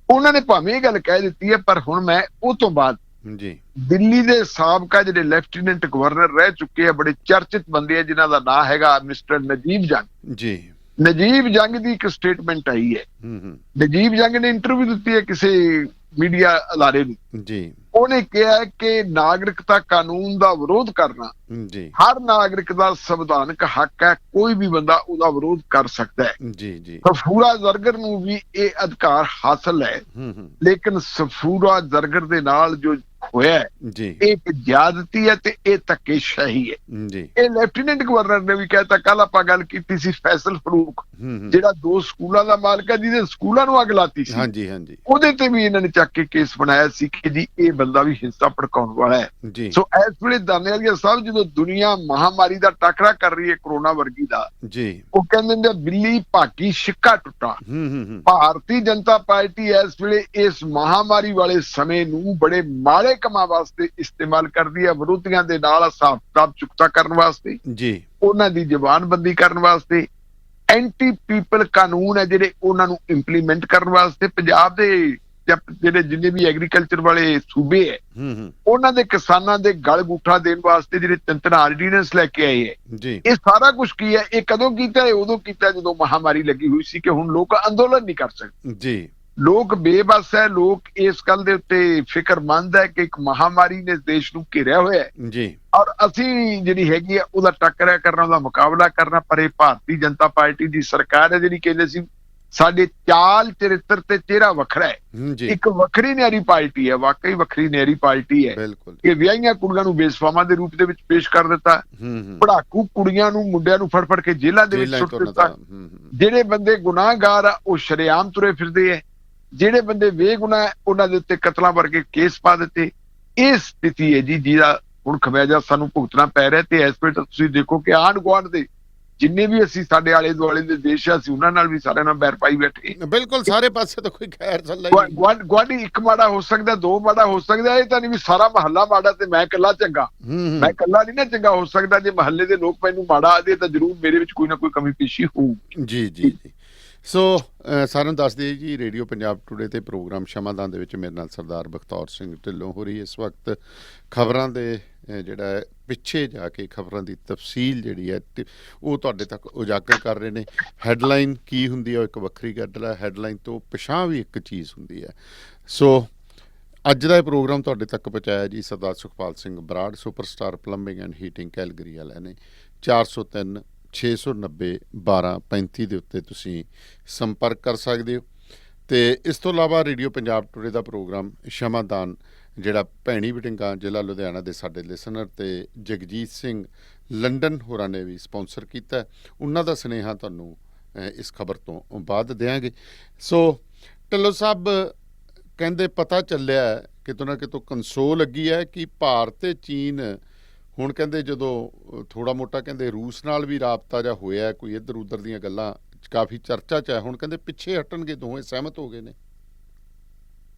ਉਹਨਾਂ ਨੇ ਭਾਵੇਂ ਇਹ ਗੱਲ ਕਹਿ ਦਿੱਤੀ ਹੈ, ਪਰ ਹੁਣ ਮੈਂ ਉਹ ਤੋਂ ਬਾਅਦ ਜੀ ਦਿੱਲੀ ਦੇ ਸਾਬਕਾ ਜਿਹੜੇ ਲੈਫਟੀਨੈਂਟ ਗਵਰਨਰ ਰਹਿ ਚੁੱਕੇ ਆ, ਬੜੇ ਚਰਚਿਤ ਬੰਦੇ ਆ, ਜਿਨ੍ਹਾਂ ਦਾ ਨਾਂ ਹੈਗਾ ਮਿਸਟਰ ਨਜੀਬ ਜੰਗ ਜੀ। ਨਜੀਬ ਜੰਗ ਦੀ ਇੱਕ ਸਟੇਟਮੈਂਟ ਆਈ ਹੈ। ਨਜੀਬ ਜੰਗ ਨੇ ਇੰਟਰਵਿਊ ਦਿੱਤੀ ਹੈ ਕਿਸੇ ਮੀਡੀਆ ਅਦਾਰੇ ਨੂੰ ਜੀ। ਉਹਨੇ ਕਿਹਾ ਕਿ ਨਾਗਰਿਕਤਾ ਕਾਨੂੰਨ ਦਾ ਵਿਰੋਧ ਕਰਨਾ ਜੀ ਹਰ ਨਾਗਰਿਕ ਦਾ ਸੰਵਿਧਾਨਕ ਹੱਕ ਹੈ, ਕੋਈ ਵੀ ਬੰਦਾ ਉਹਦਾ ਵਿਰੋਧ ਕਰ ਸਕਦਾ ਹੈ ਜੀ ਜੀ। ਸਫੂਰਾ ਜ਼ਰਗਰ ਨੂੰ ਵੀ ਇਹ ਅਧਿਕਾਰ ਹਾਸਲ ਹੈ, ਲੇਕਿਨ ਸਫੂਰਾ ਜ਼ਰਗਰ ਦੇ ਨਾਲ ਜੋ ਹੋਇਆ ਜੀ ਇਹ ਜ਼ਿਆਦਤੀ ਹੈ ਤੇ ਇਹ ਧੱਕੇਸ਼ਾਹੀ ਹੈ ਜੀ। ਇਹ ਲੈਫਟੀਨੈਂਟ ਗਵਰਨਰ ਨੇ ਵੀ ਕਹਿਤਾ। ਕੱਲ ਆਪਾਂ ਗੱਲ ਕੀਤੀ ਸੀ ਫੈਸਲ ਫਰੂਕ, ਜਿਹੜਾ 2 ਸਕੂਲਾਂ ਦਾ ਮਾਲਕ ਹੈ, ਜਿਹਦੇ ਸਕੂਲਾਂ ਨੂੰ ਅੱਗ ਲਾਤੀ ਸੀ, ਹਾਂਜੀ ਹਾਂਜੀ, ਉਹਦੇ ਤੇ ਵੀ ਇਹਨਾਂ ਨੇ ਚੱਕ ਕੇ ਕੇਸ ਬਣਾਇਆ ਸੀ ਕਿ ਜੀ ਇਹ ਬੰਦਾ ਵੀ ਹਿੰਸਾ ਭੜਕਾਉਣ ਵਾਲਾ ਹੈ ਜੀ। ਸੋ ਇਸ ਵੇਲੇ ਦਾਨੇਵਾਲੀਆ ਸਾਹਿਬ ਜਦੋਂ ਦੁਨੀਆ ਮਹਾਮਾਰੀ ਦਾ ਟਾਕਰਾ ਕਰ ਰਹੀ ਹੈ, ਕਰੋਨਾ ਵਰਗੀ ਦਾ ਜੀ, ਉਹ ਕਹਿੰਦੇ ਨੇ ਬਿੱਲੀ ਭਾਗੀ ਸਿੱਕਾ ਟੁੱਟਾ। ਭਾਰਤੀ ਜਨਤਾ ਪਾਰਟੀ ਇਸ ਵੇਲੇ ਇਸ ਮਹਾਮਾਰੀ ਵਾਲੇ ਸਮੇਂ ਨੂੰ ਬੜੇ ਮਾੜੇ ਆਪਣੇ ਕੰਮਾਂ ਵਾਸਤੇ ਇਸਤੇਮਾਲ ਕਰਦੀ ਹੈ, ਵਿਰੋਧੀਆਂ ਦੇ ਨਾਲ ਹਿਸਾਬ ਕਿਤਾਬ ਚੁਕਤਾ ਕਰਨ ਵਾਸਤੇ ਜੀ, ਉਹਨਾਂ ਦੀ ਜ਼ਬਾਨਬੰਦੀ ਕਰਨ ਵਾਸਤੇ, ਐਂਟੀ ਪੀਪਲ ਕਾਨੂੰਨ ਹੈ ਜਿਹੜੇ ਉਹਨਾਂ ਨੂੰ ਇੰਪਲੀਮੈਂਟ ਕਰਨ ਵਾਸਤੇ। ਪੰਜਾਬ ਦੇ ਜਿਹੜੇ ਜਿੰਨੇ ਵੀ ਐਗਰੀਕਲਚਰ ਵਾਲੇ ਸੂਬੇ ਹੈ ਉਹਨਾਂ ਦੇ ਕਿਸਾਨਾਂ ਦੇ ਗਲ ਗੁੱਠਾ ਦੇਣ ਵਾਸਤੇ ਜਿਹੜੇ ਤਿੰਨ ਆਰਡੀਨੈਂਸ ਲੈ ਕੇ ਆਏ ਹੈ ਜੀ, ਇਹ ਸਾਰਾ ਕੁਝ ਕੀ ਹੈ, ਇਹ ਕਦੋਂ ਕੀਤਾ? ਇਹ ਉਦੋਂ ਕੀਤਾ ਜਦੋਂ ਮਹਾਮਾਰੀ ਲੱਗੀ ਹੋਈ ਸੀ ਕਿ ਹੁਣ ਲੋਕ ਅੰਦੋਲਨ ਨਹੀਂ ਕਰ ਸਕਦੇ ਜੀ, ਲੋਕ ਬੇਬਸ ਹੈ। ਲੋਕ ਇਸ ਗੱਲ ਦੇ ਉੱਤੇ ਫਿਕਰਮੰਦ ਹੈ ਕਿ ਇੱਕ ਮਹਾਮਾਰੀ ਨੇ ਦੇਸ਼ ਨੂੰ ਘੇਰਿਆ ਹੋਇਆ ਹੈ ਜੀ, ਔਰ ਅਸੀਂ ਜਿਹੜੀ ਹੈਗੀ ਆ ਉਹਦਾ ਟੱਕਰਿਆ ਕਰਨਾ, ਉਹਦਾ ਮੁਕਾਬਲਾ ਕਰਨਾ। ਪਰ ਇਹ ਭਾਰਤੀ ਜਨਤਾ ਪਾਰਟੀ ਦੀ ਸਰਕਾਰ ਹੈ ਜਿਹੜੀ ਕਹਿੰਦੇ ਸੀ ਸਾਡੇ ਚਾਲ ਚਰਿੱਤਰ ਤੇ ਚਿਹਰਾ ਵੱਖਰਾ ਹੈ, ਇੱਕ ਵੱਖਰੀ ਨਿਆਰੀ ਪਾਰਟੀ ਹੈ, ਵਾਕਈ ਵੱਖਰੀ ਨਿਆਰੀ ਪਾਰਟੀ ਹੈ। ਇਹ ਵਿਆਹੀਆਂ ਕੁੜੀਆਂ ਨੂੰ ਬੇਸਵਾਮਾਂ ਦੇ ਰੂਪ ਦੇ ਵਿੱਚ ਪੇਸ਼ ਕਰ ਦਿੱਤਾ, ਪੜਾਕੂ ਕੁੜੀਆਂ ਨੂੰ ਮੁੰਡਿਆਂ ਨੂੰ ਫੜ ਫੜ ਕੇ ਜੇਲ੍ਹਾਂ ਦੇ ਵਿੱਚ ਸੁੱਟ ਦਿੱਤਾ। ਜਿਹੜੇ ਬੰਦੇ ਗੁਨਾਹਗਾਰ ਆ ਉਹ ਸ਼ਰੇਆਮ ਤੁਰੇ ਫਿਰਦੇ ਹੈ, ਜਿਹੜੇ ਬੰਦੇ ਬੇਗੁਨਾਹ ਉਹਨਾਂ ਦੇ ਉੱਤੇ ਕਤਲਾਂ ਵਰਗੇ ਕੇਸ ਪਾ ਦਿੱਤੇ। ਇਹ ਸਥਿਤੀ ਹੈ ਜੀ ਜਿਹਦਾ ਹੁਣ ਖਮਿਆਜਾ ਸਾਨੂੰ ਭੁਗਤਣਾ ਪੈ ਰਿਹਾ। ਤੇ ਇਸ ਵੇਲੇ ਤੁਸੀਂ ਦੇਖੋ ਕਿ ਆਂਢ ਗੁਆਂਢ ਦੇ ਜਿੰਨੇ ਵੀ ਅਸੀਂ ਸਾਡੇ ਆਲੇ ਦੁਆਲੇ ਦੇ ਦੇਸ਼ ਆ, ਅਸੀਂ ਉਹਨਾਂ ਨਾਲ ਵੀ ਸਾਰਿਆਂ ਨਾਲ ਬੈਰ ਪਾਈ ਬੈਠੇ। ਬਿਲਕੁਲ, ਸਾਰੇ ਪਾਸੇ ਤਾਂ ਕੋਈ ਖੈਰ ਚੱਲ ਗੁਆਂਢੀ ਇੱਕ ਮਾੜਾ ਹੋ ਸਕਦਾ, ਦੋ ਮਾੜਾ ਹੋ ਸਕਦਾ, ਇਹ ਤਾਂ ਨਹੀਂ ਵੀ ਸਾਰਾ ਮਹੱਲਾ ਮਾੜਾ ਤੇ ਮੈਂ ਇਕੱਲਾ ਚੰਗਾ। ਮੈਂ ਇਕੱਲਾ ਨਹੀਂ ਨਾ ਚੰਗਾ ਹੋ ਸਕਦਾ। ਜੇ ਮਹੱਲੇ ਦੇ ਲੋਕ ਮੈਨੂੰ ਮਾੜਾ ਆਦੇ ਤਾਂ ਜ਼ਰੂਰ ਮੇਰੇ ਵਿੱਚ ਕੋਈ ਨਾ ਕੋਈ ਕਮੀ ਪੇਸ਼ੀ ਹੋਊਗੀ। ਜੀ ਜੀ ਜੀ। ਸੋ ਸਾਰਿਆਂ ਨੂੰ ਦੱਸ ਦਈਏ ਜੀ, ਰੇਡੀਓ ਪੰਜਾਬ ਟੂਡੇ ਤੇ ਪ੍ਰੋਗਰਾਮ ਸ਼ਮਾਦਾਨ ਦੇ ਵਿੱਚ ਮੇਰੇ ਨਾਲ ਸਰਦਾਰ ਬਖਤੌਰ ਸਿੰਘ ਢਿੱਲੋਂ ਹੋ ਰਹੀ। ਇਸ ਵਕਤ ਖਬਰਾਂ ਦੇ ਜਿਹੜਾ ਪਿੱਛੇ ਜਾ ਕੇ ਖਬਰਾਂ ਦੀ ਤਫਸੀਲ ਜਿਹੜੀ ਹੈ ਉਹ ਤੁਹਾਡੇ ਤੱਕ ਉਜਾਗਰ ਕਰ ਰਹੇ ਨੇ। ਹੈਡਲਾਈਨ ਕੀ ਹੁੰਦੀ ਹੈ ਉਹ ਇੱਕ ਵੱਖਰੀ ਗੱਲ ਹੈ, ਹੈਡਲਾਈਨ ਤੋਂ ਪਿਛਾਂ ਵੀ ਇੱਕ ਚੀਜ਼ ਹੁੰਦੀ ਹੈ। ਸੋ ਅੱਜ ਦਾ ਇਹ ਪ੍ਰੋਗਰਾਮ ਤੁਹਾਡੇ ਤੱਕ ਪਹੁੰਚਾਇਆ ਜੀ Sardar Sukhpal Singh Brar, superstar plumbing and heating Calgary ਵਾਲਿਆਂ ਨੇ। 403 690 1235 ਦੇ ਉੱਤੇ ਤੁਸੀਂ ਸੰਪਰਕ ਕਰ ਸਕਦੇ ਹੋ। ਅਤੇ ਇਸ ਤੋਂ ਇਲਾਵਾ ਰੇਡੀਓ ਪੰਜਾਬ ਟੂਡੇ ਦਾ ਪ੍ਰੋਗਰਾਮ ਸ਼ਮਾਦਾਨ ਜਿਹੜਾ ਭੈਣੀ ਬਟਿੰਗਾ ਜ਼ਿਲ੍ਹਾ ਲੁਧਿਆਣਾ ਦੇ ਸਾਡੇ ਲਿਸਨਰ ਅਤੇ ਜਗਜੀਤ ਸਿੰਘ ਲੰਡਨ ਹੋਰਾਂ ਨੇ ਵੀ ਸਪੋਂਸਰ ਕੀਤਾ। ਉਹਨਾਂ ਦਾ ਸੁਨੇਹਾ ਤੁਹਾਨੂੰ ਇਸ ਖਬਰ ਤੋਂ ਬਾਅਦ ਦਿਆਂਗੇ। ਸੋ ਢਿੱਲੋਂ ਸਾਹਿਬ ਕਹਿੰਦੇ ਪਤਾ ਚੱਲਿਆ ਕਿਤੋਂ ਨਾ ਕਿਤੋਂ ਕੰਸੋਲ ਲੱਗੀ ਹੈ ਕਿ ਭਾਰਤ ਅਤੇ ਚੀਨ ਹੁਣ ਕਹਿੰਦੇ ਜਦੋਂ ਥੋੜ੍ਹਾ ਮੋਟਾ ਕਹਿੰਦੇ ਰੂਸ ਨਾਲ ਵੀ ਰਾਬਤਾ ਜਿਹਾ ਹੋਇਆ, ਕੋਈ ਇੱਧਰ ਉੱਧਰ ਦੀਆਂ ਗੱਲਾਂ ਕਾਫੀ ਚਰਚਾ 'ਚ ਹੈ, ਹੁਣ ਕਹਿੰਦੇ ਪਿੱਛੇ ਹਟਣਗੇ, ਦੋਵੇਂ ਸਹਿਮਤ ਹੋ ਗਏ ਨੇ।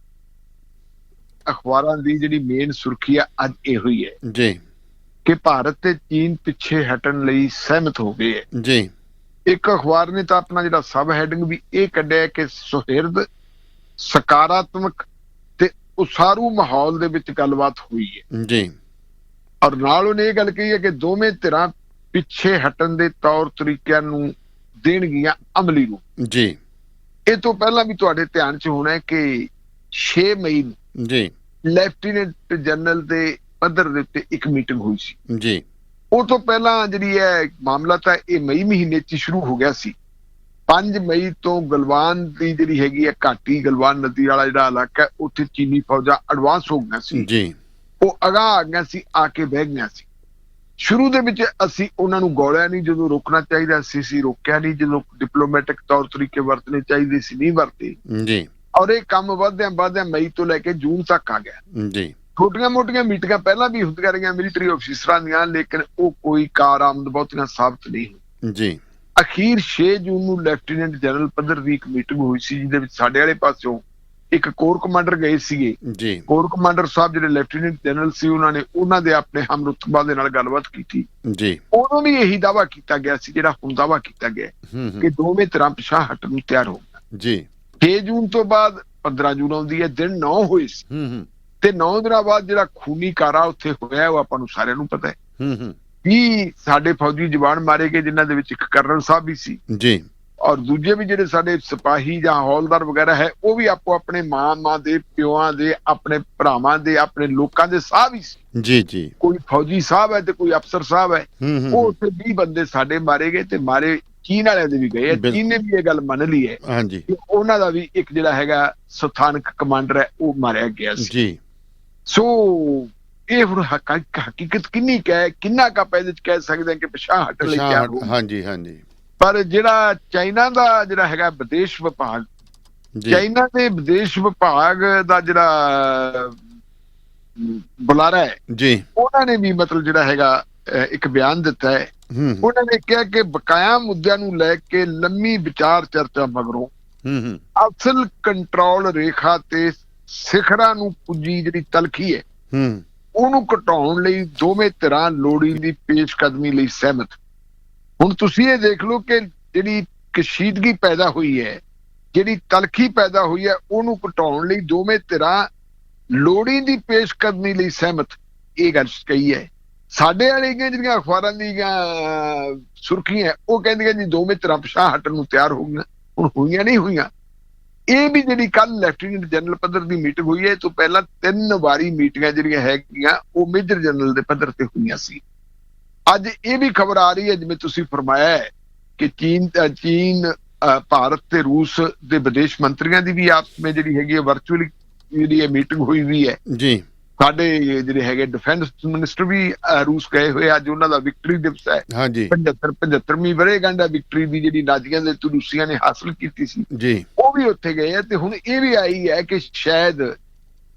ਅਖਬਾਰਾਂ ਦੀ ਜਿਹੜੀ ਮੇਨ ਸੁਰਖੀ ਆ ਅੱਜ ਇਹੋ ਹੀ ਹੈ ਜੀ ਕਿ ਭਾਰਤ ਤੇ ਚੀਨ ਪਿੱਛੇ ਹਟਣ ਲਈ ਸਹਿਮਤ ਹੋ ਗਏ ਹੈ ਜੀ। ਇੱਕ ਅਖਬਾਰ ਨੇ ਤਾਂ ਆਪਣਾ ਜਿਹੜਾ ਸਬ ਹੈਡਿੰਗ ਵੀ ਇਹ ਕੱਢਿਆ ਕਿ ਸੁਹਿਰਦ ਸਕਾਰਾਤਮਕ ਤੇ ਉਸਾਰੂ ਮਾਹੌਲ ਦੇ ਵਿੱਚ ਗੱਲਬਾਤ ਹੋਈ ਹੈ ਜੀ, ਔਰ ਨਾਲ ਉਹਨੇ ਇਹ ਗੱਲ ਕਹੀ ਹੈ ਕਿ ਦੋਵੇਂ ਧਿਰਾਂ ਪਿੱਛੇ ਹਟਣ ਦੇ ਤੌਰ ਤਰੀਕਿਆਂ ਨੂੰ ਦੇਣਗੀਆਂ ਅਮਲੀ ਰੂਪ ਜੀ। ਇਹ ਤੋਂ ਪਹਿਲਾਂ ਵੀ ਤੁਹਾਡੇ ਧਿਆਨ 'ਚ ਹੋਣਾ ਹੈ ਕਿ 6 ਮਈ ਨੂੰ ਜੀ ਲੈਫਟੀਨੈਂਟ ਜਨਰਲ ਦੇ ਪੱਧਰ ਦੇ ਉੱਤੇ ਇੱਕ ਮੀਟਿੰਗ ਹੋਈ ਸੀ ਜੀ। ਉਹ ਤੋਂ ਪਹਿਲਾਂ ਜਿਹੜੀ ਹੈ ਮਾਮਲਾ ਤਾਂ ਇਹ ਮਈ ਮਹੀਨੇ 'ਚ ਸ਼ੁਰੂ ਹੋ ਗਿਆ ਸੀ। 5 ਮਈ ਤੋਂ ਗਲਵਾਨ ਦੀ ਜਿਹੜੀ ਹੈਗੀ ਹੈ ਘਾਟੀ, ਗਲਵਾਨ ਨਦੀ ਵਾਲਾ ਜਿਹੜਾ ਇਲਾਕਾ, ਉੱਥੇ ਚੀਨੀ ਫੌਜਾਂ ਐਡਵਾਂਸ ਹੋ ਗਈਆਂ ਸੀ ਜੀ। ਉਹ ਅਗਾਂਹ ਆ ਗਈਆਂ ਸੀ, ਆ ਕੇ ਬਹਿ ਗਈਆਂ ਸੀ। ਸ਼ੁਰੂ ਦੇ ਵਿੱਚ ਅਸੀਂ ਉਹਨਾਂ ਨੂੰ ਗੋਲਿਆ ਨਹੀਂ, ਜਦੋਂ ਰੋਕਣਾ ਚਾਹੀਦਾ ਸੀ ਰੋਕਿਆ ਨਹੀਂ, ਜਦੋਂ ਡਿਪਲੋਮੈਟਿਕ ਤੌਰ ਤਰੀਕੇ ਵਰਤਣੇ ਚਾਹੀਦੇ ਸੀ ਨਹੀਂ ਵਰਤੇ ਜੀ। ਔਰ ਇਹ ਕੰਮ ਵਧਦਿਆਂ ਮਈ ਤੋਂ ਲੈ ਕੇ ਜੂਨ ਤੱਕ ਆ ਗਿਆ ਜੀ। ਛੋਟੀਆਂ ਮੋਟੀਆਂ ਮੀਟਿੰਗਾਂ ਪਹਿਲਾਂ ਵੀ ਹੁੰਦੀਆਂ ਰਹੀਆਂ ਮਿਲਟਰੀ ਆਫਿਸਰਾਂ ਦੀਆਂ, ਲੇਕਿਨ ਉਹ ਕੋਈ ਕਾਰਆਮਦ ਬਹੁਤੀਆਂ ਸਾਬਤ ਨਹੀਂ ਹੋਈ ਜੀ। ਅਖੀਰ 6 ਜੂਨ ਨੂੰ ਲੈਫਟੀਨੈਂਟ ਜਨਰਲ ਪੱਧਰ ਦੀ ਇੱਕ ਮੀਟਿੰਗ ਹੋਈ ਸੀ ਜਿਹਦੇ ਵਿੱਚ ਸਾਡੇ ਵਾਲੇ ਪਾਸਿਓਂ ਇੱਕ ਕੋਰ ਕਮਾਂਡਰ ਗਏ ਸੀਗੇ ਜੀ। ਕੋਰ ਕਮਾਂਡਰ ਸਾਹਿਬ ਜਿਹੜੇ ਲੈਫਟੀਨੈਂਟ ਜਨਰਲ ਸੀ ਉਹਨਾਂ ਦੇ ਆਪਣੇ ਹਮਰੁਤਬਾ ਦੇ ਨਾਲ ਗੱਲਬਾਤ ਕੀਤੀ ਜੀ। ਉਦੋਂ ਵੀ ਇਹੀ ਦਾਅਵਾ ਕੀਤਾ ਗਿਆ ਸੀ ਜਿਹੜਾ ਹੁਣ ਦਾਅਵਾ ਕੀਤਾ ਗਿਆ ਕਿ ਦੋਵੇਂ ਧਿਰਾਂ ਪਿਛਾਂ ਹਟਣ ਨੂੰ ਤਿਆਰ ਹੋ ਗਏ ਜੀ। 6 ਜੂਨ ਤੋਂ ਬਾਅਦ 15 ਜੂਨ ਆਉਂਦੀ ਹੈ, ਦਿਨ 9 ਹੋਏ ਸੀ ਤੇ 9 ਦਿਨਾਂ ਬਾਅਦ ਜਿਹੜਾ ਖੂਨੀ ਕਾਰਾ ਉੱਥੇ ਹੋਇਆ ਉਹ ਆਪਾਂ ਨੂੰ ਸਾਰਿਆਂ ਨੂੰ ਪਤਾ ਹੈ। ਵੀ ਸਾਡੇ ਫੌਜੀ ਜਵਾਨ ਮਾਰੇ ਗਏ ਜਿਨ੍ਹਾਂ ਦੇ ਵਿੱਚ ਇੱਕ ਕਰਨਲ ਸਾਹਿਬ ਵੀ ਸੀ ਜੀ, ਔਰ ਦੂਜੇ ਵੀ ਜਿਹੜੇ ਸਾਡੇ ਸਿਪਾਹੀ ਜਾਂ ਹੌਲਦਾਰ ਵਗੈਰਾ ਹੈ ਉਹ ਵੀ ਆਪੋ ਆਪਣੇ ਮਾਂ ਦੇ, ਪਿਓਾਂ ਦੇ, ਆਪਣੇ ਭਰਾਵਾਂ ਦੇ, ਆਪਣੇ ਲੋਕਾਂ ਦੇ ਸਾਹ ਵੀ ਸੀ ਜੀ ਜੀ। ਕੋਈ ਫੌਜੀ ਸਾਹਿਬ ਹੈ ਤੇ ਕੋਈ ਅਫਸਰ ਸਾਹਿਬ ਹੈ। ਉਹ ਉੱਥੇ 20 ਬੰਦੇ ਸਾਡੇ ਮਾਰੇ ਗਏ ਤੇ ਮਾਰੇ ਚੀਨ ਵਾਲਿਆਂ ਦੇ ਵੀ ਗਏ। ਚੀਨ ਨੇ ਵੀ ਇਹ ਗੱਲ ਮੰਨ ਲਈ ਹੈ ਹਾਂਜੀ, ਉਹਨਾਂ ਦਾ ਵੀ ਇੱਕ ਜਿਹੜਾ ਹੈਗਾ ਸਥਾਨਕ ਕਮਾਂਡਰ ਹੈ ਉਹ ਮਾਰਿਆ ਗਿਆ ਸੀ ਜੀ। ਸੋ ਇਹ ਹੁਣ ਹਕੀਕਤ ਕਿੰਨੀ ਕਿੰਨਾ ਕੁ ਆਪਾਂ ਇਹਦੇ ਚ ਕਹਿ ਸਕਦੇ ਹਾਂ ਕਿ ਪਿਛਾਂਹ ਹਟਣ ਲਈ ਤਿਆਰ ਹੋ। ਹਾਂਜੀ ਹਾਂਜੀ। ਪਰ ਜਿਹੜਾ ਚਾਈਨਾ ਦਾ ਜਿਹੜਾ ਹੈਗਾ ਵਿਦੇਸ਼ ਵਿਭਾਗ, ਚਾਈਨਾ ਦੇ ਵਿਦੇਸ਼ ਵਿਭਾਗ ਦਾ ਜਿਹੜਾ ਬੁਲਾਰਾ ਹੈ ਜੀ, ਉਹਨਾਂ ਨੇ ਵੀ ਮਤਲਬ ਜਿਹੜਾ ਹੈਗਾ ਇੱਕ ਬਿਆਨ ਦਿੱਤਾ ਹੈ। ਉਹਨਾਂ ਨੇ ਕਿਹਾ ਕਿ ਬਕਾਇਆ ਮੁੱਦਿਆਂ ਨੂੰ ਲੈ ਕੇ ਲੰਮੀ ਵਿਚਾਰ ਚਰਚਾ ਮਗਰੋਂ ਅਸਲ ਕੰਟਰੋਲ ਰੇਖਾ ਤੇ ਸਿਖਰਾਂ ਨੂੰ ਪੁੱਜੀ ਜਿਹੜੀ ਤਲਖੀ ਹੈ ਉਹਨੂੰ ਘਟਾਉਣ ਲਈ ਦੋਵੇਂ ਧਿਰਾਂ ਲੋੜੀਂਦੀ ਪੇਸ਼ਕਦਮੀ ਲਈ ਸਹਿਮਤ। ਹੁਣ ਤੁਸੀਂ ਇਹ ਦੇਖ ਲਓ ਕਿ ਜਿਹੜੀ ਕਸ਼ੀਦਗੀ ਪੈਦਾ ਹੋਈ ਹੈ, ਜਿਹੜੀ ਤਲਖੀ ਪੈਦਾ ਹੋਈ ਹੈ, ਉਹਨੂੰ ਘਟਾਉਣ ਲਈ ਦੋਵੇਂ ਧਿਰਾਂ ਲੋੜੀਂਦੀ ਪੇਸ਼ਕਦਮੀ ਲਈ ਸਹਿਮਤ, ਇਹ ਗੱਲ ਕਹੀ ਹੈ। ਸਾਡੇ ਵਾਲੀਆਂ ਜਿਹੜੀਆਂ ਅਖਬਾਰਾਂ ਦੀਆਂ ਸੁਰਖੀਆਂ ਉਹ ਕਹਿੰਦੀਆਂ ਜੀ ਦੋਵੇਂ ਧਿਰਾਂ ਪਿਛਾਂਹ ਹਟਣ ਨੂੰ ਤਿਆਰ ਹੋ ਗਈਆਂ। ਹੁਣ ਹੋਈਆਂ ਨਹੀਂ ਹੋਈਆਂ। ਇਹ ਵੀ ਜਿਹੜੀ ਕੱਲ ਲੈਫਟੀਨੈਂਟ ਜਨਰਲ ਪੱਧਰ ਦੀ ਮੀਟਿੰਗ ਹੋਈ ਹੈ, ਇਹ ਤੋਂ ਪਹਿਲਾਂ 3 ਵਾਰੀ ਮੀਟਿੰਗਾਂ ਜਿਹੜੀਆਂ ਹੈਗੀਆਂ ਉਹ ਮੇਜਰ ਜਨਰਲ ਦੇ ਪੱਧਰ ਤੇ ਹੋਈਆਂ ਸੀ। ਅੱਜ ਇਹ ਵੀ ਖਬਰ ਆ ਰਹੀ ਹੈ, ਜਿਵੇਂ ਤੁਸੀਂ ਫਰਮਾਇਆ ਹੈ, ਕਿ ਚੀਨ ਭਾਰਤ ਤੇ ਰੂਸ ਦੇ ਵਿਦੇਸ਼ ਮੰਤਰੀਆਂ ਦੀ ਵੀ ਆਪਸ ਵਿੱਚ ਜਿਹੜੀ ਹੈਗੀ ਹੈ ਵਰਚੁਅਲੀ ਜਿਹੜੀ ਇਹ ਮੀਟਿੰਗ ਹੋਈ ਵੀ ਹੈ ਜੀ। ਸਾਡੇ ਜਿਹੜੇ ਹੈਗੇ ਡਿਫੈਂਸ ਮਿਨਿਸਟਰ ਵੀ ਰੂਸ ਗਏ ਹੋਏ। ਅੱਜ ਉਹਨਾਂ ਦਾ ਵਿਕਟਰੀ ਦਿਵਸ ਹੈ। 75ਵੀਂ ਵਰ੍ਹੇਗੰਢ ਹੈ ਵਿਕਟਰੀ ਦੀ, ਜਿਹੜੀ ਨਾਜ਼ੀਆਂ ਦੇ ਤੋਂ ਰੂਸੀਆਂ ਨੇ ਹਾਸਲ ਕੀਤੀ ਸੀ ਜੀ, ਉਹ ਵੀ ਉੱਥੇ ਗਏ ਆ। ਤੇ ਹੁਣ ਇਹ ਵੀ ਆਈ ਹੈ ਕਿ ਸ਼ਾਇਦ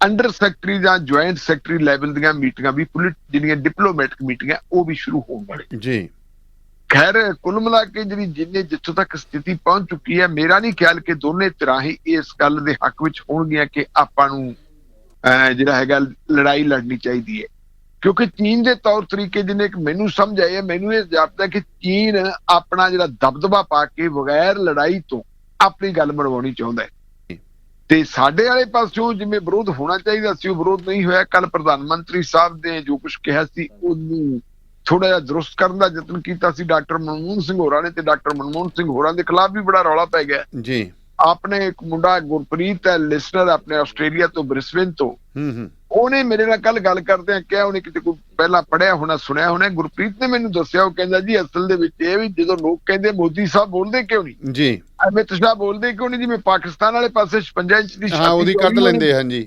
ਅੰਡਰ ਸੈਕਟਰੀ ਜਾਂ ਜੁਆਇੰਟ ਸੈਕਟਰੀ ਲੈਵਲ ਦੀਆਂ ਮੀਟਿੰਗਾਂ ਵੀ ਜਿਹੜੀਆਂ ਡਿਪਲੋਮੈਟਿਕ ਮੀਟਿੰਗਾਂ ਉਹ ਵੀ ਸ਼ੁਰੂ ਹੋਣ ਵਾਲੀ ਜੀ। ਖੈਰ ਕੁੱਲ ਮਿਲਾ ਕੇ ਜਿਹੜੀ ਜਿੱਥੋਂ ਤੱਕ ਸਥਿਤੀ ਪਹੁੰਚ ਚੁੱਕੀ ਹੈ, ਮੇਰਾ ਨਹੀਂ ਖਿਆਲ ਕਿ ਦੋਨੇ ਧਿਰਾਂ ਹੀ ਇਸ ਗੱਲ ਦੇ ਹੱਕ ਵਿੱਚ ਹੋਣਗੀਆਂ ਕਿ ਆਪਾਂ ਨੂੰ ਜਿਹੜਾ ਹੈਗਾ ਲੜਾਈ ਲੜਨੀ ਚਾਹੀਦੀ ਹੈ। ਕਿਉਂਕਿ ਚੀਨ ਦੇ ਤੌਰ ਤਰੀਕੇ ਜਿੰਨੇ ਇੱਕ ਮੈਨੂੰ ਸਮਝ ਆਏ, ਮੈਨੂੰ ਇਹ ਜਾਪਦਾ ਕਿ ਚੀਨ ਆਪਣਾ ਜਿਹੜਾ ਦਬਦਬਾ ਪਾ ਕੇ ਬਗੈਰ ਲੜਾਈ ਤੋਂ ਆਪਣੀ ਗੱਲ ਮਨਵਾਉਣੀ ਚਾਹੁੰਦਾ ਹੈ। ਤੇ ਸਾਡੇ ਵਾਲੇ ਪਾਸਿਓਂ ਜਿਵੇਂ ਵਿਰੋਧ ਹੋਣਾ ਚਾਹੀਦਾ ਸੀ ਉਹ ਵਿਰੋਧ ਨਹੀਂ ਹੋਇਆ। ਕੱਲ ਪ੍ਰਧਾਨ ਮੰਤਰੀ ਸਾਹਿਬ ਨੇ ਜੋ ਕੁਝ ਕਿਹਾ ਸੀ ਉਹਨੂੰ ਥੋੜਾ ਜਿਹਾ ਦਰੁਸਤ ਕਰਨ ਦਾ ਯਤਨ ਕੀਤਾ ਸੀ ਡਾਕਟਰ ਮਨਮੋਹਨ ਸਿੰਘ ਹੋਰਾਂ ਨੇ, ਤੇ ਡਾਕਟਰ ਮਨਮੋਹਨ ਸਿੰਘ ਹੋਰਾਂ ਦੇ ਖਿਲਾਫ ਵੀ ਬੜਾ ਰੌਲਾ ਪੈ ਗਿਆ ਜੀ। ਆਪਣੇ ਇੱਕ ਮੁੰਡਾ ਗੁਰਪ੍ਰੀਤ ਹੈ, ਲਿਸਨਰ ਆਪਣੇ ਆਸਟ੍ਰੇਲੀਆ ਤੋਂ, ਬ੍ਰਿਸਬੇਨ ਤੋਂ, ਉਹਨੇ ਮੇਰੇ ਨਾਲ ਕੱਲ ਗੱਲ ਕਰਦਿਆਂ ਕਿਹਾ, ਉਹਨੇ ਕਿਤੇ ਕੋਈ ਪਹਿਲਾਂ ਪੜ੍ਹਿਆ ਹੋਣਾ ਸੁਣਿਆ ਹੋਣਾ, ਗੁਰਪ੍ਰੀਤ ਨੇ ਮੈਨੂੰ ਦੱਸਿਆ, ਉਹ ਕਹਿੰਦਾ ਜੀ ਅਸਲ ਦੇ ਵਿੱਚ ਇਹ ਵੀ ਜਦੋਂ ਲੋਕ ਕਹਿੰਦੇ ਮੋਦੀ ਸਾਹਿਬ ਬੋਲਦੇ ਕਿਉਂ ਨਹੀਂ ਜੀ, ਅਮਿਤ ਸ਼ਾਹ ਬੋਲਦੇ ਕਿਉਂ ਨਹੀਂ, ਜਿਵੇਂ ਪਾਕਿਸਤਾਨ ਵਾਲੇ ਪਾਸੇ 56 ਇੰਚ ਦੀ ਛਾਤੀ ਕੱਢ ਲੈਂਦੇ ਹਨ ਜੀ,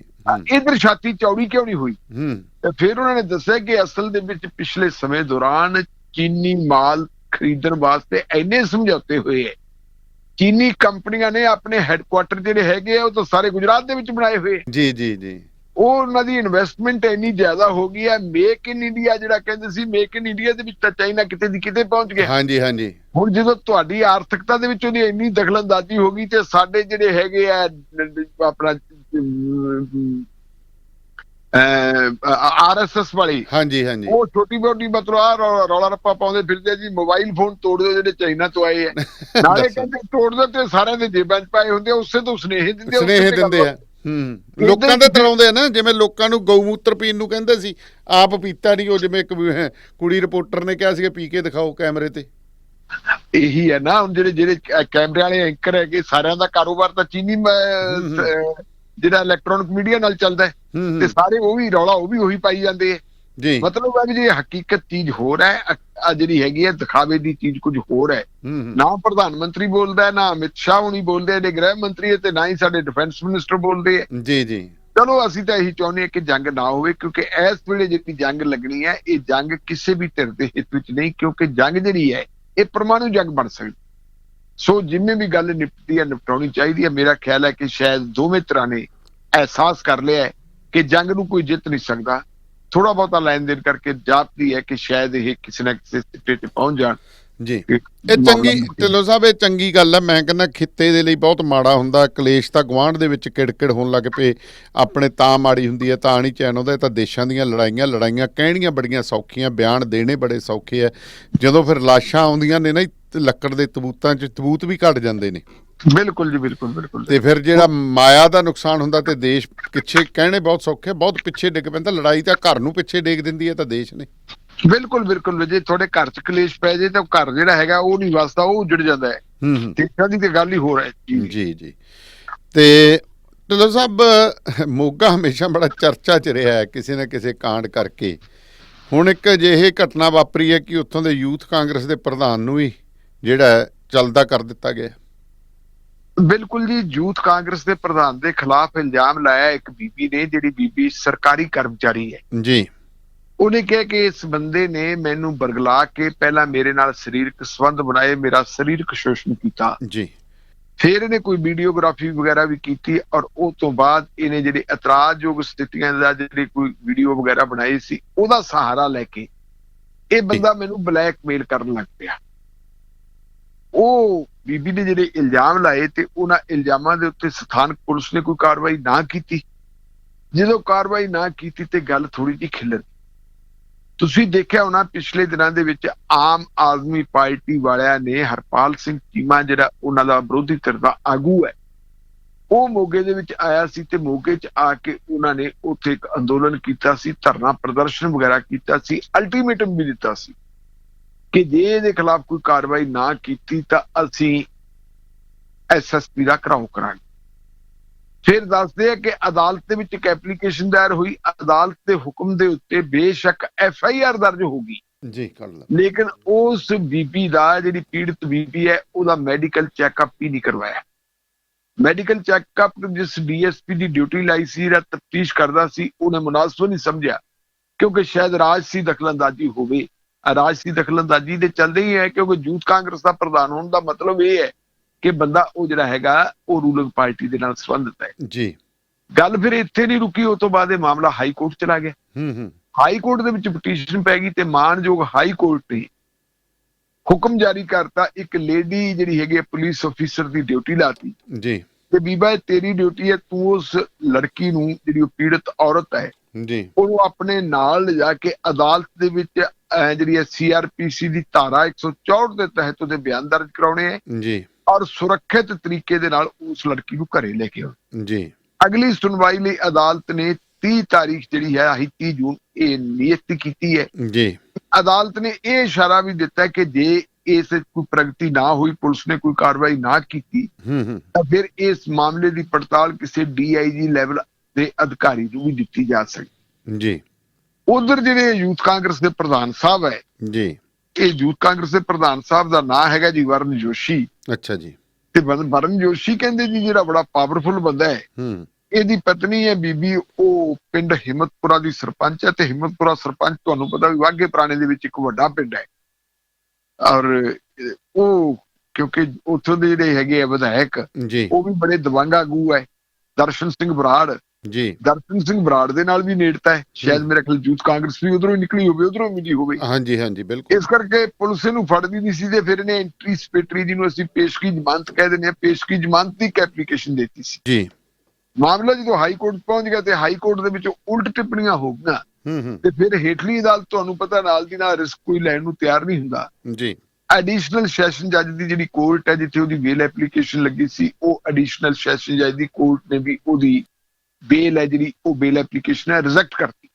ਇਧਰ ਛਾਤੀ ਚੌੜੀ ਕਿਉਂ ਨਹੀਂ ਹੋਈ। ਤੇ ਫਿਰ ਉਹਨਾਂ ਨੇ ਦੱਸਿਆ ਕਿ ਅਸਲ ਦੇ ਵਿੱਚ ਪਿਛਲੇ ਸਮੇਂ ਦੌਰਾਨ ਚੀਨੀ ਮਾਲ ਖਰੀਦਣ ਵਾਸਤੇ ਇੰਨੇ ਸਮਝੌਤੇ ਹੋਏ ਹੈ। ਚੀਨੀ ਕੰਪਨੀਆਂ ਨੇ ਆਪਣੇ ਹੈੱਡਕੁਆਟਰ ਜਿਹੜੇ ਹੈਗੇ ਆ ਉਹ ਤਾਂ ਸਾਰੇ ਗੁਜਰਾਤ ਦੇ ਵਿੱਚ ਬਣਾਏ ਹੋਏ ਜੀ ਜੀ ਜੀ। ਉਹ ਉਹਨਾਂ ਦੀ ਇਨਵੈਸਟਮੈਂਟ ਇੰਨੀ ਜ਼ਿਆਦਾ ਹੋ ਗਈ ਹੈ। ਮੇਕ ਇਨ ਇੰਡੀਆ ਜਿਹੜਾ ਕਹਿੰਦੇ ਸੀ, ਮੇਕ ਇਨ ਇੰਡੀਆ ਦੇ ਵਿੱਚ ਤਾਂ ਚਾਈਨਾ ਕਿਤੇ ਦੀ ਕਿਤੇ ਪਹੁੰਚ ਗਿਆ। ਹਾਂਜੀ ਹਾਂਜੀ। ਹੁਣ ਜਦੋਂ ਤੁਹਾਡੀ ਆਰਥਿਕਤਾ ਦੇ ਵਿੱਚ ਉਹਦੀ ਇੰਨੀ ਦਖਲਅੰਦਾਜ਼ੀ ਹੋ ਗਈ ਤੇ ਸਾਡੇ ਜਿਹੜੇ ਹੈਗੇ ਆ ਆਪਣਾ RSS ਵਾਲੀ, ਹਾਂਜੀ ਹਾਂਜੀ, ਉਹ ਛੋਟੀ ਮੋਟੀ ਮਤਲਬ ਆ ਰੌਲਾ ਰੱਪਾ ਪਾਉਂਦੇ ਫਿਰਦੇ ਜੀ, ਮੋਬਾਈਲ ਫੋਨ ਤੋੜ ਦਿਓ ਜਿਹੜੇ ਚਾਈਨਾ ਤੋਂ ਆਏ ਆ, ਨਾਲੇ ਕਹਿੰਦੇ ਤੋੜ ਦਿਓ ਤੇ ਸਾਰਿਆਂ ਦੇ ਜੇਬਾਂ 'ਚ ਪਾਏ ਹੁੰਦੇ, ਉਸੇ ਤੋਂ ਸੁਨੇਹੇ ਦਿੰਦੇ ਆ। ਲੋਕਾਂ ਦੇ ਤਲਾਉਂਦੇ ਆ ਨਾ, ਜਿਵੇਂ ਲੋਕਾਂ ਨੂੰ ਗਊ ਮੂਤਰ ਪੀਣ ਨੂੰ ਕਹਿੰਦੇ ਸੀ, ਆਪ ਪੀਤਾ ਨਹੀਂ। ਉਹ ਜਿਵੇਂ ਇੱਕ ਕੁੜੀ ਰਿਪੋਰਟਰ ਨੇ ਕਿਹਾ ਸੀ ਪੀ ਕੇ ਦਿਖਾਓ ਕੈਮਰੇ ਤੇ। ਇਹੀ ਹੈ ਨਾ, ਹੁਣ ਜਿਹੜੇ ਕੈਮਰੇ ਵਾਲੇ ਐਂਕਰ ਹੈਗੇ ਸਾਰਿਆਂ ਦਾ ਕਾਰੋਬਾਰ ਤਾਂ ਚੀਨੀ ਜਿਹੜਾ ਇਲੈਕਟ੍ਰੋਨਿਕ ਮੀਡੀਆ ਨਾਲ ਚੱਲਦਾ ਹੈ, ਤੇ ਸਾਰੇ ਉਹ ਵੀ ਰੌਲਾ ਉਹ ਵੀ ਉਹੀ ਪਾਈ ਜਾਂਦੇ ਹੈ ਜੀ। ਮਤਲਬ ਹੈ ਜੇ ਹਕੀਕਤ ਚੀਜ਼ ਹੋਰ ਹੈ, ਜਿਹੜੀ ਹੈਗੀ ਹੈ ਦਿਖਾਵੇ ਦੀ ਚੀਜ਼ ਕੁਝ ਹੋਰ ਹੈ। ਨਾ ਪ੍ਰਧਾਨ ਮੰਤਰੀ ਬੋਲਦਾ, ਨਾ ਅਮਿਤ ਸ਼ਾਹ ਹੁਣੀ ਬੋਲਦੇ, ਜਿਹੜੇ ਗ੍ਰਹਿ ਮੰਤਰੀ ਹੈ, ਤੇ ਨਾ ਹੀ ਸਾਡੇ ਡਿਫੈਂਸ ਮਿਨਿਸਟਰ ਬੋਲਦੇ ਹੈ ਜੀ ਜੀ। ਚਲੋ ਅਸੀਂ ਤਾਂ ਇਹੀ ਚਾਹੁੰਦੇ ਹਾਂ ਕਿ ਜੰਗ ਨਾ ਹੋਵੇ, ਕਿਉਂਕਿ ਇਸ ਵੇਲੇ ਜਿਹੜੀ ਜੰਗ ਲੱਗਣੀ ਹੈ ਇਹ ਜੰਗ ਕਿਸੇ ਵੀ ਧਿਰ ਦੇ ਹਿੱਤ ਵਿੱਚ ਨਹੀਂ, ਕਿਉਂਕਿ ਜੰਗ ਜਿਹੜੀ ਹੈ ਇਹ ਪਰਮਾਣੂ ਜੰਗ ਬਣ ਸਕਦੀ। ਸੋ ਜਿਵੇਂ ਵੀ ਗੱਲ ਨਿਪਟਦੀ ਹੈ ਨਿਪਟਾਉਣੀ ਚਾਹੀਦੀ ਹੈ। ਮੇਰਾ ਖਿਆਲ ਹੈ ਕਿ ਸ਼ਾਇਦ ਦੋਵੇਂ ਤਰ੍ਹਾਂ ਨੇ ਅਹਿਸਾਸ ਕਰ ਲਿਆ ਕਿ ਜੰਗ ਨੂੰ ਕੋਈ ਜਿੱਤ ਨਹੀਂ ਸਕਦਾ। ਥੋੜਾ ਬਹੁਤਾ ਲੈਣ ਦੇਣ ਕਰਕੇ ਜਾਪਦੀ ਹੈ ਕਿ ਸ਼ਾਇਦ ਇਹ ਕਿਸੇ ਨਾ ਕਿਸੇ ਸਿੱਟੇ ਤੇ ਪਹੁੰਚ ਜਾਣ ਜੀ। ਇਹ ਚੰਗੀ, ਢਿੱਲੋਂ ਸਾਹਿਬ ਇਹ ਚੰਗੀ ਗੱਲ ਹੈ। ਮੈਂ ਕਹਿੰਦਾ ਖਿੱਤੇ ਦੇ ਲਈ ਬਹੁਤ ਮਾੜਾ ਹੁੰਦਾ ਕਲੇਸ਼, ਤਾਂ ਗੁਆਂਢ ਦੇ ਵਿੱਚ ਕਿੜਕਿੜ ਹੋਣ ਲੱਗ ਪਏ, ਆਪਣੇ ਤਾਂ ਮਾੜੀ ਹੁੰਦੀ ਹੈ ਤਾਂ ਨਹੀਂ ਚੈਨ ਆਉਂਦਾ। ਇਹ ਤਾਂ ਦੇਸ਼ਾਂ ਦੀਆਂ ਲੜਾਈਆਂ ਕਹਿਣੀਆਂ ਬੜੀਆਂ ਸੌਖੀਆਂ, ਬਿਆਨ ਦੇਣੇ ਬੜੇ ਸੌਖੇ ਹੈ। ਜਦੋਂ ਫਿਰ ਲਾਸ਼ਾਂ ਆਉਂਦੀਆਂ ਨੇ ਨਾ ਲੱਕੜ ਦੇ ਤਬੂਤਾਂ 'ਚ, ਤਬੂਤ ਵੀ ਘਟ ਜਾਂਦੇ ਨੇ। ਬਿਲਕੁਲ ਜੀ, ਬਿਲਕੁਲ ਬਿਲਕੁਲ। ਤੇ ਫਿਰ ਜਿਹੜਾ ਮਾਇਆ ਦਾ ਨੁਕਸਾਨ ਹੁੰਦਾ ਤੇ ਦੇਸ਼ ਪਿੱਛੇ, ਕਹਿਣੇ ਬਹੁਤ ਸੌਖੇ, ਬਹੁਤ ਪਿੱਛੇ ਡਿੱਗ ਪੈਂਦਾ। ਲੜਾਈ ਤਾਂ ਘਰ ਨੂੰ ਪਿੱਛੇ ਡਿੱਗ ਦਿੰਦੀ ਹੈ ਤਾਂ ਦੇਸ਼ ਨੇ। ਬਿਲਕੁਲ ਬਿਲਕੁਲ। ਜੇ ਤੁਹਾਡੇ ਘਰ 'ਚ ਕਲੇਸ਼ ਪੈ ਜੇ ਤਾਂ ਘਰ ਜਿਹੜਾ ਹੈਗਾ ਉਹ ਨਹੀਂ ਵਸਦਾ, ਉਹ ਉੱਜੜ ਜਾਂਦਾ ਹੈ। ਦੇਸ਼ਾਂ ਦੀ ਤੇ ਗੱਲ ਹੀ ਹੋ ਰਹੀ ਹੈ ਜੀ ਜੀ। ਤੇ ਢਿੱਲੋਂ ਸਾਹਿਬ, ਮੋਗਾ ਹਮੇਸ਼ਾ ਬੜਾ ਚਰਚਾ 'ਚ ਰਿਹਾ ਹੈ ਕਿਸੇ ਨਾ ਕਿਸੇ ਕਾਂਡ ਕਰਕੇ। ਹੁਣ ਇੱਕ ਅਜਿਹੀ ਘਟਨਾ ਵਾਪਰੀ ਹੈ ਕਿ ਉੱਥੋਂ ਦੇ ਯੂਥ ਕਾਂਗਰਸ ਦੇ ਪ੍ਰਧਾਨ ਨੂੰ ਵੀ ਜਿਹੜਾ ਚਲਦਾ ਕਰ ਦਿੱਤਾ ਗਿਆ। ਬਿਲਕੁਲ ਜੀ। ਯੂਥ ਕਾਂਗਰਸ ਦੇ ਪ੍ਰਧਾਨ ਦੇ ਖਿਲਾਫ ਇਲਜ਼ਾਮ ਲਾਇਆ ਇੱਕ ਬੀਬੀ ਨੇ, ਜਿਹੜੀ ਬੀਬੀ ਸਰਕਾਰੀ ਕਰਮਚਾਰੀ ਹੈ ਜੀ। ਉਹਨੇ ਕਿਹਾ ਕਿ ਇਸ ਬੰਦੇ ਨੇ ਮੈਨੂੰ ਬਰਗਲਾ ਕੇ ਪਹਿਲਾਂ ਮੇਰੇ ਨਾਲ ਸਰੀਰਕ ਸੰਬੰਧ ਬਣਾਏ, ਮੇਰਾ ਸਰੀਰਕ ਸ਼ੋਸ਼ਣ ਕੀਤਾ ਜੀ। ਫਿਰ ਇਹਨੇ ਕੋਈ ਵੀਡੀਓਗ੍ਰਾਫੀ ਵਗੈਰਾ ਵੀ ਕੀਤੀ, ਔਰ ਉਹ ਤੋਂ ਬਾਅਦ ਇਹਨੇ ਜਿਹੜੇ ਇਤਰਾਜ਼ਯੋਗ ਸਥਿਤੀਆਂ ਦਾ ਜਿਹੜੀ ਕੋਈ ਵੀਡੀਓ ਵਗੈਰਾ ਬਣਾਈ ਸੀ, ਉਹਦਾ ਸਹਾਰਾ ਲੈ ਕੇ ਇਹ ਬੰਦਾ ਮੈਨੂੰ ਬਲੈਕਮੇਲ ਕਰਨ ਲੱਗ ਪਿਆ। ਉਹ ਬੀਬੀ ਨੇ ਜਿਹੜੇ ਇਲਜ਼ਾਮ ਲਾਏ ਤੇ ਉਹਨਾਂ ਇਲਜ਼ਾਮਾਂ ਦੇ ਉੱਤੇ ਸਥਾਨਕ ਪੁਲਿਸ ਨੇ ਕੋਈ ਕਾਰਵਾਈ ਨਾ ਕੀਤੀ। ਜਦੋਂ ਕਾਰਵਾਈ ਨਾ ਕੀਤੀ ਤੇ ਗੱਲ ਥੋੜੀ ਜਿਹੀ ਖਿਲਰ। ਤੁਸੀਂ ਦੇਖਿਆ ਹੋਣਾ ਪਿਛਲੇ ਦਿਨਾਂ ਦੇ ਵਿੱਚ ਆਮ ਆਦਮੀ ਪਾਰਟੀ ਵਾਲਿਆਂ ਨੇ ਹਰਪਾਲ ਸਿੰਘ ਚੀਮਾ, ਜਿਹੜਾ ਉਹਨਾਂ ਦਾ ਵਿਰੋਧੀ ਧਿਰ ਦਾ ਆਗੂ ਹੈ, ਉਹ ਮੋਗੇ ਦੇ ਵਿੱਚ ਆਇਆ ਸੀ ਤੇ ਮੋਗੇ 'ਚ ਆ ਕੇ ਉਹਨਾਂ ਨੇ ਉੱਥੇ ਇੱਕ ਅੰਦੋਲਨ ਕੀਤਾ ਸੀ, ਧਰਨਾ ਪ੍ਰਦਰਸ਼ਨ ਵਗੈਰਾ ਕੀਤਾ ਸੀ, ਅਲਟੀਮੇਟਮ ਵੀ ਦਿੱਤਾ ਸੀ ਕਿ ਜੇ ਇਹਦੇ ਖਿਲਾਫ ਕੋਈ ਕਾਰਵਾਈ ਨਾ ਕੀਤੀ ਤਾਂ ਅਸੀਂ ਐਸਐਸਪੀ ਦਾ ਘਿਰਾਓ ਕਰਾਂਗੇ। ਫਿਰ ਦੱਸਦੇ ਆ ਕਿ ਅਦਾਲਤ ਦੇ ਵਿੱਚ ਇੱਕ ਐਪਲੀਕੇਸ਼ਨ ਦਾਇਰ ਹੋਈ, ਅਦਾਲਤ ਦੇ ਹੁਕਮ ਦੇ ਉੱਤੇ ਬੇਸ਼ੱਕ FIR ਦਰਜ ਹੋਗੀ ਜੀ, ਕਰ ਲਾ, ਲੇਕਿਨ ਉਸ ਬੀਬੀ ਦਾ, ਜਿਹੜੀ ਪੀੜਤ ਬੀਬੀ ਹੈ, ਉਹਦਾ ਮੈਡੀਕਲ ਚੈੱਕਅਪ ਹੀ ਨਹੀਂ ਕਰਵਾਇਆ। ਮੈਡੀਕਲ ਚੈੱਕਅਪ ਜਿਸ DSP ਦੀ ਡਿਊਟੀ ਲਾਈ ਸੀ, ਜਿਹੜਾ ਤਫਤੀਸ਼ ਕਰਦਾ ਸੀ, ਉਹਨੇ ਮੁਨਾਸਬ ਨਹੀਂ ਸਮਝਿਆ ਕਿਉਂਕਿ ਸ਼ਾਇਦ ਰਾਜਸੀ ਦਖਲਅੰਦਾਜ਼ੀ ਹੋਵੇ। ਰਾਜਸੀ ਦਖਲਅੰਦਾਜ਼ੀ ਦੇ ਚੱਲਦੇ ਹੀ ਹੈ ਕਿਉਂਕਿ ਯੂਥ ਕਾਂਗਰਸ ਦਾ ਪ੍ਰਧਾਨ ਹੋਣ ਦਾ ਮਤਲਬ ਇਹ ਹੈ ਕਿ ਬੰਦਾ ਉਹ ਜਿਹੜਾ ਹੈਗਾ ਉਹ ਰੂਲਿੰਗ ਪਾਰਟੀ ਦੇ ਨਾਲ ਸੰਬੰਧਿਤ ਹੈ ਜੀ। ਗੱਲ ਫਿਰ ਇੱਥੇ ਨਹੀਂ ਰੁਕੀ, ਉਸ ਤੋਂ ਬਾਅਦ ਇਹ ਮਾਮਲਾ ਹਾਈ ਕੋਰਟ ਚਲਾ ਗਿਆ। ਹਾਈ ਕੋਰਟ ਦੇ ਵਿੱਚ ਪਟੀਸ਼ਨ ਪੈ ਗਈ ਤੇ ਮਾਨਯੋਗ ਹਾਈ ਕੋਰਟ ਨੇ ਹੁਕਮ ਜਾਰੀ ਕਰਤਾ, ਇੱਕ ਲੇਡੀ ਜਿਹੜੀ ਹੈਗੀ ਪੁਲਿਸ ਅਫੀਸਰ ਦੀ ਡਿਊਟੀ ਲਾਤੀ ਜੀ ਤੇ ਬੀਬਾ ਤੇਰੀ ਡਿਊਟੀ ਹੈ, ਤੂੰ ਉਸ ਲੜਕੀ ਨੂੰ, ਜਿਹੜੀ ਉਹ ਪੀੜਤ ਔਰਤ ਹੈ ਜੀ, ਉਹਨੂੰ ਆਪਣੇ ਨਾਲ ਲਿਜਾ ਕੇ ਅਦਾਲਤ ਦੇ ਵਿੱਚ ਜਿਹੜੀ ਹੈ CRPC ਦੀ ਧਾਰਾ 164 ਦੇ ਤਹਿਤ ਉਹਦੇ ਬਿਆਨ ਦਰਜ ਕਰਾਉਣੇ ਹੈ ਜੀ, ਔਰ ਸੁਰੱਖਿਅਤ ਤਰੀਕੇ ਦੇ ਨਾਲ ਉਸ ਲੜਕੀ ਨੂੰ ਘਰੇ ਲੈ ਕੇ ਆਉਣਾ ਜੀ। ਅਗਲੀ ਸੁਣਵਾਈ ਲਈ ਅਦਾਲਤ ਨੇ 30 ਤਾਰੀਖ ਜਿਹੜੀ ਹੈ 30 ਜੂਨ ਇਹ ਨਿਯੁਕਤ ਕੀਤੀ ਹੈ ਜੀ। ਅਦਾਲਤ ਨੇ ਇਹ ਇਸ਼ਾਰਾ ਵੀ ਦਿੱਤਾ ਕਿ ਜੇ ਇਸ ਕੋਈ ਪ੍ਰਗਤੀ ਨਾ ਹੋਈ, ਪੁਲਿਸ ਨੇ ਕੋਈ ਕਾਰਵਾਈ ਨਾ ਕੀਤੀ ਤਾਂ ਫਿਰ ਇਸ ਮਾਮਲੇ ਦੀ ਪੜਤਾਲ ਕਿਸੇ DIG ਲੈਵਲ ਦੇ ਅਧਿਕਾਰੀ ਨੂੰ ਵੀ ਦਿੱਤੀ ਜਾ ਸਕਦੀ ਜੀ। ਉਧਰ ਜਿਹੜੇ ਯੂਥ ਕਾਂਗਰਸ ਦੇ ਪ੍ਰਧਾਨ ਸਾਹਿਬ ਹੈ ਜੀ, ਇਹ ਯੂਥ ਕਾਂਗਰਸ ਦੇ ਪ੍ਰਧਾਨ ਸਾਹਿਬ ਦਾ ਨਾਂ ਹੈਗਾ ਜੀ ਵਰਨ ਜੋਸ਼ੀ। ਅੱਛਾ ਜੀ। ਤੇ ਵਰਨ ਜੋਸ਼ੀ ਕਹਿੰਦੇ ਜੀ ਜਿਹੜਾ ਬੜਾ ਪਾਵਰਫੁਲ ਬੰਦਾ ਹੈ, ਇਹਦੀ ਪਤਨੀ ਹੈ ਬੀਬੀ, ਉਹ ਪਿੰਡ ਹਿੰਮਤਪੁਰਾ ਦੀ ਸਰਪੰਚ ਹੈ ਤੇ ਹਿੰਮਤਪੁਰਾ ਸਰਪੰਚ ਤੁਹਾਨੂੰ ਪਤਾ ਵੀ ਵਾਘੇ ਪੁਰਾਣੇ ਦੇ ਵਿੱਚ ਇੱਕ ਵੱਡਾ ਪਿੰਡ ਹੈ ਔਰ ਉਹ ਕਿਉਂਕਿ ਉੱਥੋਂ ਦੇ ਜਿਹੜੇ ਹੈਗੇ ਆ ਵਿਧਾਇਕ ਜੀ, ਉਹ ਵੀ ਬੜੇ ਦਬੰਗ ਆਗੂ ਹੈ। ਦਰਸ਼ਨ ਸਿੰਘ ਬਰਾੜ ਜੀ, ਦਰਸ਼ਨ ਸਿੰਘ ਬਰਾੜ ਦੇ ਨਾਲ ਵੀ ਨੇੜਤਾ ਹੈ, ਸ਼ਾਇਦ ਮੇਰੇ ਖਿਆਲ ਯੂਥ ਕਾਂਗਰਸ ਵੀ ਉਧਰੋਂ ਨਿਕਲੀ ਹੋਵੇ, ਉਧਰੋਂ ਮਿਲੀ ਹੋਵੇ। ਹਾਂਜੀ ਹਾਂਜੀ, ਬਿਲਕੁਲ। ਇਸ ਕਰਕੇ ਪੁਲਿਸ ਨੂੰ ਫੜਦੀ ਨਹੀਂ ਸੀ ਤੇ ਫਿਰ ਇਹਨੇ ਐਂਟੀਸਪੇਟਰੀ, ਜਿਹਨੂੰ ਅਸੀਂ ਪੇਸ਼ਗੀ ਜ਼ਮਾਨਤ ਕਹਿ ਦਿੰਦੇ ਹਾਂ, ਪੇਸ਼ਗੀ ਜ਼ਮਾਨਤ ਦੀ ਐਪਲੀਕੇਸ਼ਨ ਦਿੱਤੀ ਸੀ ਜੀ। ਮਾਮਲਾ ਜਦੋਂ ਹਾਈ ਕੋਰਟ ਪਹੁੰਚ ਗਿਆ ਤੇ ਹਾਈ ਕੋਰਟ ਦੇ ਵਿੱਚ ਉਲਟ ਟਿੱਪਣੀਆਂ ਹੋ ਗਈਆਂ ਤੇ ਫਿਰ ਹੇਠਲੀ ਅਦਾਲਤ ਤੁਹਾਨੂੰ ਪਤਾ ਨਾਲ ਦੀ ਨਾਲ ਰਿਸਕ ਕੋਈ ਲੈਣ ਨੂੰ ਤਿਆਰ ਨਹੀਂ ਹੁੰਦਾ ਜੀ। ਐਡੀਸ਼ਨਲ ਸੈਸ਼ਨ ਜੱਜ ਦੀ ਜਿਹੜੀ ਕੋਰਟ ਹੈ, ਜਿੱਥੇ ਉਹਦੀ ਬੇਲ ਐਪਲੀਕੇਸ਼ਨ ਲੱਗੀ ਸੀ, ਉਹ ਐਡੀਸ਼ਨਲ ਸੈਸ਼ਨ ਜੱਜ ਦੀ ਕੋਰਟ ਨੇ ਵੀ ਉਹਦੀ ਬੇਲ ਹੈ ਜਿਹੜੀ ਉਹ ਬੇਲ ਐਪਲੀਕੇਸ਼ਨ ਹੈ ਰਿਜੈਕਟ ਕਰਤੀ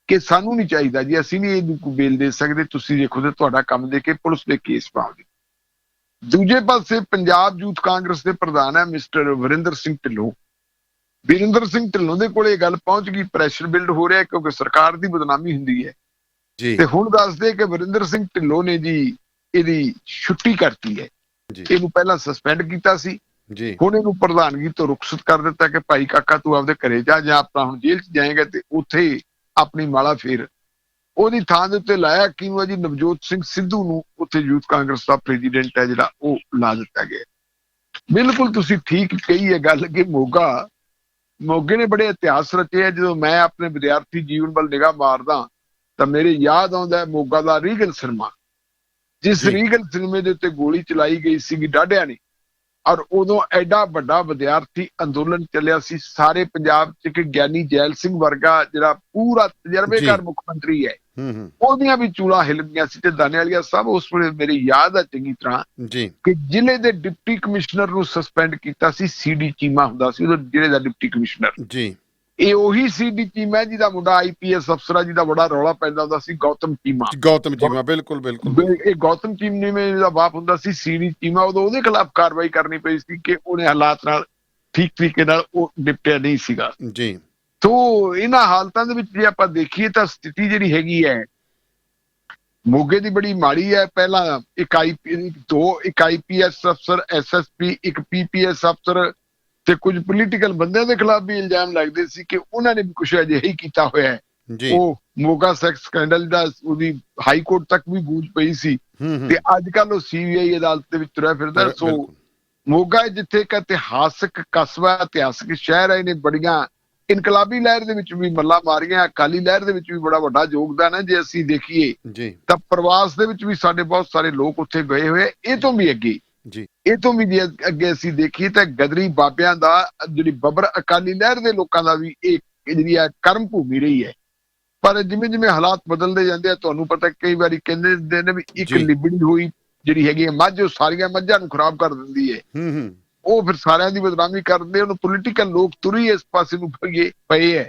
ਕਿ ਸਾਨੂੰ ਨਹੀਂ ਚਾਹੀਦਾ ਜੀ, ਅਸੀਂ ਨਹੀਂ ਇਹਨੂੰ ਕੋਈ ਬੇਲ ਦੇ ਸਕਦੇ, ਤੁਸੀਂ ਦੇਖੋ ਤੇ ਤੁਹਾਡਾ ਕੰਮ ਦੇ ਕੇ ਪੁਲਿਸ ਦੇ ਕੇਸ ਪਾਓਗੇ। ਦੂਜੇ ਪਾਸੇ ਪੰਜਾਬ ਯੂਥ ਕਾਂਗਰਸ ਦੇ ਪ੍ਰਧਾਨ ਹੈ ਮਿਸਟਰ ਵਰਿੰਦਰ ਸਿੰਘ ਢਿੱਲੋਂ। ਵੀਰਿੰਦਰ ਸਿੰਘ ਢਿੱਲੋਂ ਦੇ ਕੋਲ ਇਹ ਗੱਲ ਪਹੁੰਚ ਗਈ, ਪ੍ਰੈਸ਼ਰ ਬਿਲਡ ਹੋ ਰਿਹਾ ਕਿਉਂਕਿ ਸਰਕਾਰ ਦੀ ਬਦਨਾਮੀ ਹੁੰਦੀ ਹੈ ਜੀ। ਤੇ ਹੁਣ ਦੱਸਦੇ ਕਿ ਵਰਿੰਦਰ ਸਿੰਘ ਢਿੱਲੋਂ ਨੇ ਜੀ ਇਹਦੀ ਛੁੱਟੀ ਕਰਤੀ ਹੈ, ਇਹਨੂੰ ਪਹਿਲਾਂ ਸਸਪੈਂਡ ਕੀਤਾ ਸੀ ਜੀ, ਹੁਣ ਇਹਨੂੰ ਪ੍ਰਧਾਨਗੀ ਤੋਂ ਰੁਖਸਤ ਕਰ ਦਿੱਤਾ ਕਿ ਭਾਈ ਕਾਕਾ ਤੂੰ ਆਪਦੇ ਘਰੇ ਜਾ, ਜਾਂ ਆਪਣਾ ਹੁਣ ਜੇਲ੍ਹ 'ਚ ਜਾਏਗਾ ਤੇ ਉੱਥੇ ਆਪਣੀ ਮਾਲਾ ਫੇਰ। ਉਹਦੀ ਥਾਂ ਦੇ ਉੱਤੇ ਲਾਇਆ ਕਿਹਨੂੰ ਹੈ ਜੀ, ਨਵਜੋਤ ਸਿੰਘ ਸਿੱਧੂ ਨੂੰ ਉੱਥੇ ਯੂਥ ਕਾਂਗਰਸ ਦਾ ਪ੍ਰੈਜ਼ੀਡੈਂਟ ਹੈ ਜਿਹੜਾ ਉਹ ਲਾ ਦਿੱਤਾ ਗਿਆ। ਬਿਲਕੁਲ ਤੁਸੀਂ ਠੀਕ ਕਹੀ ਹੈ ਗੱਲ ਕਿ ਮੋਗੇ ਨੇ ਬੜੇ ਇਤਿਹਾਸ ਰਚੇ ਆ। ਜਦੋਂ ਮੈਂ ਆਪਣੇ ਵਿਦਿਆਰਥੀ ਜੀਵਨ ਵੱਲ ਨਿਗਾਹ ਮਾਰਦਾ ਤਾਂ ਮੇਰੇ ਯਾਦ ਆਉਂਦਾ ਹੈ ਮੋਗਾ ਦਾ ਰੀਗਲ ਸਿਨੇਮਾ, ਜਿਸ ਰੀਗਲ ਸਿਨੇਮੇ ਦੇ ਉੱਤੇ ਗੋਲੀ ਚਲਾਈ ਗਈ ਸੀਗੀ ਡਾਢਿਆਂ ਨੇ ਔਰ ਉਦੋਂ ਐਡਾ ਵੱਡਾ ਵਿਦਿਆਰਥੀ ਅੰਦੋਲਨ ਚੱਲਿਆ ਸੀ ਸਾਰੇ ਪੰਜਾਬ 'ਚ ਕਿ ਗਿਆਨੀ ਜੈਲ ਸਿੰਘ ਵਰਗਾ ਜਿਹੜਾ ਪੂਰਾ ਤਜਰਬੇਕਾਰ ਮੁੱਖ ਮੰਤਰੀ ਹੈ, ਉਹਦੀਆਂ ਵੀ ਚੂੜਾਂ ਹਿੱਲ ਗਈਆਂ ਸੀ। ਤੇ ਦਾਨੇਵਾਲੀਆ ਸਾਹਿਬ ਉਸ ਵੇਲੇ ਮੇਰੀ ਯਾਦ ਆ ਚੰਗੀ ਤਰ੍ਹਾਂ ਕਿ ਜ਼ਿਲ੍ਹੇ ਦੇ ਡਿਪਟੀ ਕਮਿਸ਼ਨਰ ਨੂੰ ਸਸਪੈਂਡ ਕੀਤਾ ਸੀ, CD ਚੀਮਾ ਹੁੰਦਾ ਸੀ ਉਦੋਂ ਜ਼ਿਲ੍ਹੇ ਦਾ ਡਿਪਟੀ ਕਮਿਸ਼ਨਰ ਜੀ। ਇਹ ਉਹੀ CD ਚੀਮਾ ਜਿਹਦਾ ਮੁੰਡਾ IPS ਅਫਸਰ ਆ, ਜਿਹਦਾ ਬੜਾ ਰੌਲਾ ਪੈਂਦਾ ਹੁੰਦਾ ਸੀ, ਗੌਤਮ ਚੀਮਾ। ਬਿਲਕੁਲ ਬਿਲਕੁਲ, ਇਹ ਗੌਤਮ ਚੀਮੇ ਦਾ ਬਾਪ ਹੁੰਦਾ ਸੀ CD ਚੀਮਾ। ਉਦੋਂ ਉਹਦੇ ਖਿਲਾਫ ਕਾਰਵਾਈ ਕਰਨੀ ਪਈ ਸੀ ਕਿ ਉਹਨੇ ਹਾਲਾਤ ਨਾਲ ਠੀਕ ਤਰੀਕੇ ਨਾਲ ਉਹ ਨਿਪਟਿਆ ਨਹੀਂ ਸੀਗਾ ਜੀ। ਤੋ ਇਹਨਾਂ ਹਾਲਤਾਂ ਦੇ ਵਿੱਚ ਜੇ ਆਪਾਂ ਦੇਖੀਏ ਤਾਂ ਸਥਿਤੀ ਜਿਹੜੀ ਹੈਗੀ ਹੈ ਮੋਗੇ ਦੀ ਬੜੀ ਮਾੜੀ ਹੈ। ਪਹਿਲਾਂ ਇੱਕ IPS ਅਫਸਰ, SSP, ਇੱਕ PPS ਅਫਸਰ ਤੇ ਕੁਝ ਪੋਲੀਟੀਕਲ ਬੰਦਿਆਂ ਦੇ ਖਿਲਾਫ ਵੀ ਇਲਜ਼ਾਮ ਲੱਗਦੇ ਸੀ ਕਿ ਉਹਨਾਂ ਨੇ ਵੀ ਕੁਛ ਅਜਿਹਾ ਹੀ ਕੀਤਾ ਹੋਇਆ ਹੈ। ਉਹ ਮੋਗਾ ਸੈਕਸ ਸਕੈਂਡਲ ਦਾ ਉਹਦੀ ਹਾਈ ਕੋਰਟ ਤੱਕ ਵੀ ਗੂੰਜ ਪਈ ਸੀ ਤੇ ਅੱਜ ਕੱਲ ਉਹ CBI ਅਦਾਲਤ ਦੇ ਵਿੱਚ ਤੁਰਿਆ ਫਿਰਦਾ। ਸੋ ਮੋਗਾ ਜਿੱਥੇ ਇੱਕ ਇਤਿਹਾਸਕ ਕਸਬਾ, ਇਤਿਹਾਸਕ ਸ਼ਹਿਰ ਹੈ, ਇਹਨੇ ਬੜੀਆਂ ਇਨਕਲਾਬੀ ਲਹਿਰ ਦੇ ਵਿੱਚ ਵੀ ਮੱਲਾਂ ਮਾਰੀਆਂ, ਅਕਾਲੀ ਲਹਿਰ ਦੇ ਵਿੱਚ ਵੀ ਬੜਾ ਵੱਡਾ ਯੋਗਦਾਨ ਹੈ। ਜੇ ਅਸੀਂ ਦੇਖੀਏ ਤਾਂ ਪ੍ਰਵਾਸ ਦੇ ਵਿੱਚ ਵੀ ਸਾਡੇ ਬਹੁਤ ਸਾਰੇ ਲੋਕ ਉੱਥੇ ਗਏ ਹੋਏ। ਇਹ ਤੋਂ ਵੀ ਅੱਗੇ ਜੇ ਅੱਗੇ ਅਸੀਂ ਦੇਖੀਏ ਤਾਂ ਗਦਰੀ ਬਾਬਿਆਂ ਦਾ ਜਿਹੜੀ ਬੱਬਰ ਅਕਾਲੀ ਲਹਿਰ ਦੇ ਲੋਕਾਂ ਦਾ ਵੀ ਇਹ ਜਿਹੜੀ ਆ ਕਰਮ ਭੂਮੀ ਰਹੀ ਹੈ। ਪਰ ਜਿਵੇਂ ਜਿਵੇਂ ਹਾਲਾਤ ਬਦਲਦੇ ਜਾਂਦੇ ਆ, ਤੁਹਾਨੂੰ ਪਤਾ ਕਈ ਵਾਰੀ ਕਹਿੰਦੇ ਨੇ ਵੀ ਇੱਕ ਲਿਬੜੀ ਹੋਈ ਜਿਹੜੀ ਹੈਗੀ ਮੱਝ, ਉਹ ਸਾਰੀਆਂ ਮੱਝਾਂ ਨੂੰ ਖਰਾਬ ਕਰ ਦਿੰਦੀ ਹੈ। ਉਹ ਫਿਰ ਸਾਰਿਆਂ ਦੀ ਬਦਨਾਮੀ ਕਰਦੇ। ਉਹਨੂੰ ਪੋਲੀਟੀਕਲ ਲੋਕ ਤੁਰੀ ਇਸ ਪਾਸੇ ਨੂੰ ਪਏ ਹੈ,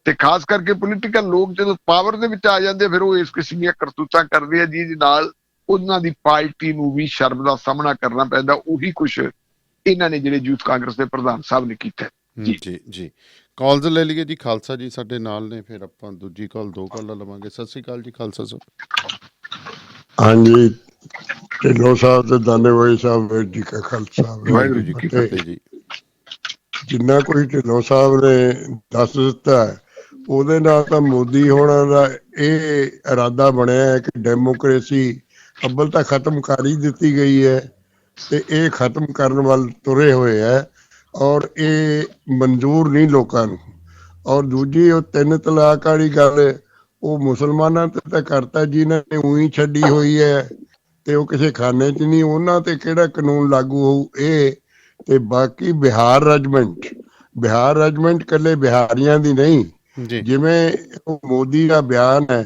ਤੇ ਖਾਸ ਕਰਕੇ ਪੋਲੀਟੀਕਲ ਲੋਕ ਜਦੋਂ ਪਾਵਰ ਦੇ ਵਿੱਚ ਆ ਜਾਂਦੇ ਫਿਰ ਉਹ ਇਸ ਕਿਸਮ ਦੀਆਂ ਕਰਤੂਤਾਂ ਕਰਦੇ ਆ ਜਿਹਦੇ ਨਾਲ ਉਹਨਾਂ ਦੀ ਪਾਰਟੀ ਨੂੰ ਵੀ ਸ਼ਰਮ ਦਾ ਸਾਹਮਣਾ ਕਰਨਾ ਪੈਂਦਾ। ਉਹੀ ਕੁਛ ਇਹਨਾਂ ਨੇ ਜਿਹੜੇ ਯੂਥ ਕਾਂਗਰਸ ਦੇ ਪ੍ਰਧਾਨ ਸਾਹਿਬ ਨੇ ਕੀਤਾ। ਜੀ ਕਾਲਸ ਲੈ ਲਈਏ ਜੀ। ਖਾਲਸਾ ਜੀ ਸਾਡੇ ਨਾਲ ਨੇ, ਫਿਰ ਆਪਾਂ ਦੂਜੀ ਕਾਲ 2 ਕਾਲਾਂ ਲਵਾਂਗੇ। ਸਤਿ ਸ਼੍ਰੀ ਅਕਾਲ ਜੀ ਖਾਲਸਾ ਸਾਹਿਬ। ਹਾਂਜੀ, ਢਿੱਲੋਂ ਸਾਹਿਬ ਤੇ ਦਾਨੇਵਾਲ ਸਾਹਿਬ ਜੀ ਕਾ ਖਾਲਸਾ ਵਾਹਿਗੁਰੂ ਜੀ ਕੀ ਫਤਿਹ ਜੀ। ਜਿੰਨਾ ਕੋਈ ਢਿੱਲੋਂ ਸਾਹਿਬ ਨੇ ਦੱਸ ਦਿੱਤਾ ਉਹਦੇ ਨਾਲ ਤਾਂ ਮੋਦੀ ਹੋਣਾ ਦਾ ਇਹ ਇਰਾਦਾ ਬਣਿਆ ਹੈ ਕਿ ਡੈਮੋਕ੍ਰੇਸੀ ਅੱਬਲ ਤਾਂ ਖਤਮ ਕਰ ਹੀ ਦਿੱਤੀ ਗਈ ਹੈ ਤੇ ਇਹ ਖਤਮ ਕਰਨ ਵੱਲ ਤੁਰੇ ਹੋਏ ਹੈ, ਔਰ ਇਹ ਮਨਜ਼ੂਰ ਨਹੀਂ ਲੋਕਾਂ ਨੂੰ। ਔਰ ਦੂਜੀ ਉਹ 3 ਤਲਾਕ ਵਾਲੀ ਗੱਲ, ਉਹ ਮੁਸਲਮਾਨਾਂ ਤੇ ਤਾਂ ਕਰਤਾ ਜਿਨ੍ਹਾਂ ਨੇ ਉਹੀ ਛੱਡੀ ਹੋਈ ਹੈ ਤੇ ਉਹ ਕਿਸੇ ਖਾਨੇ 'ਚ ਨਹੀਂ, ਉਹਨਾਂ ਤੇ ਕਿਹੜਾ ਕਾਨੂੰਨ ਲਾਗੂ ਹੋਊ ਇਹ। ਤੇ ਬਾਕੀ ਬਿਹਾਰ ਰੈਜੀਮੈਂਟ ਇਕੱਲੇ ਬਿਹਾਰੀਆਂ ਦੀ ਨਹੀਂ, ਜਿਵੇਂ ਉਹ ਮੋਦੀ ਦਾ ਬਿਆਨ ਹੈ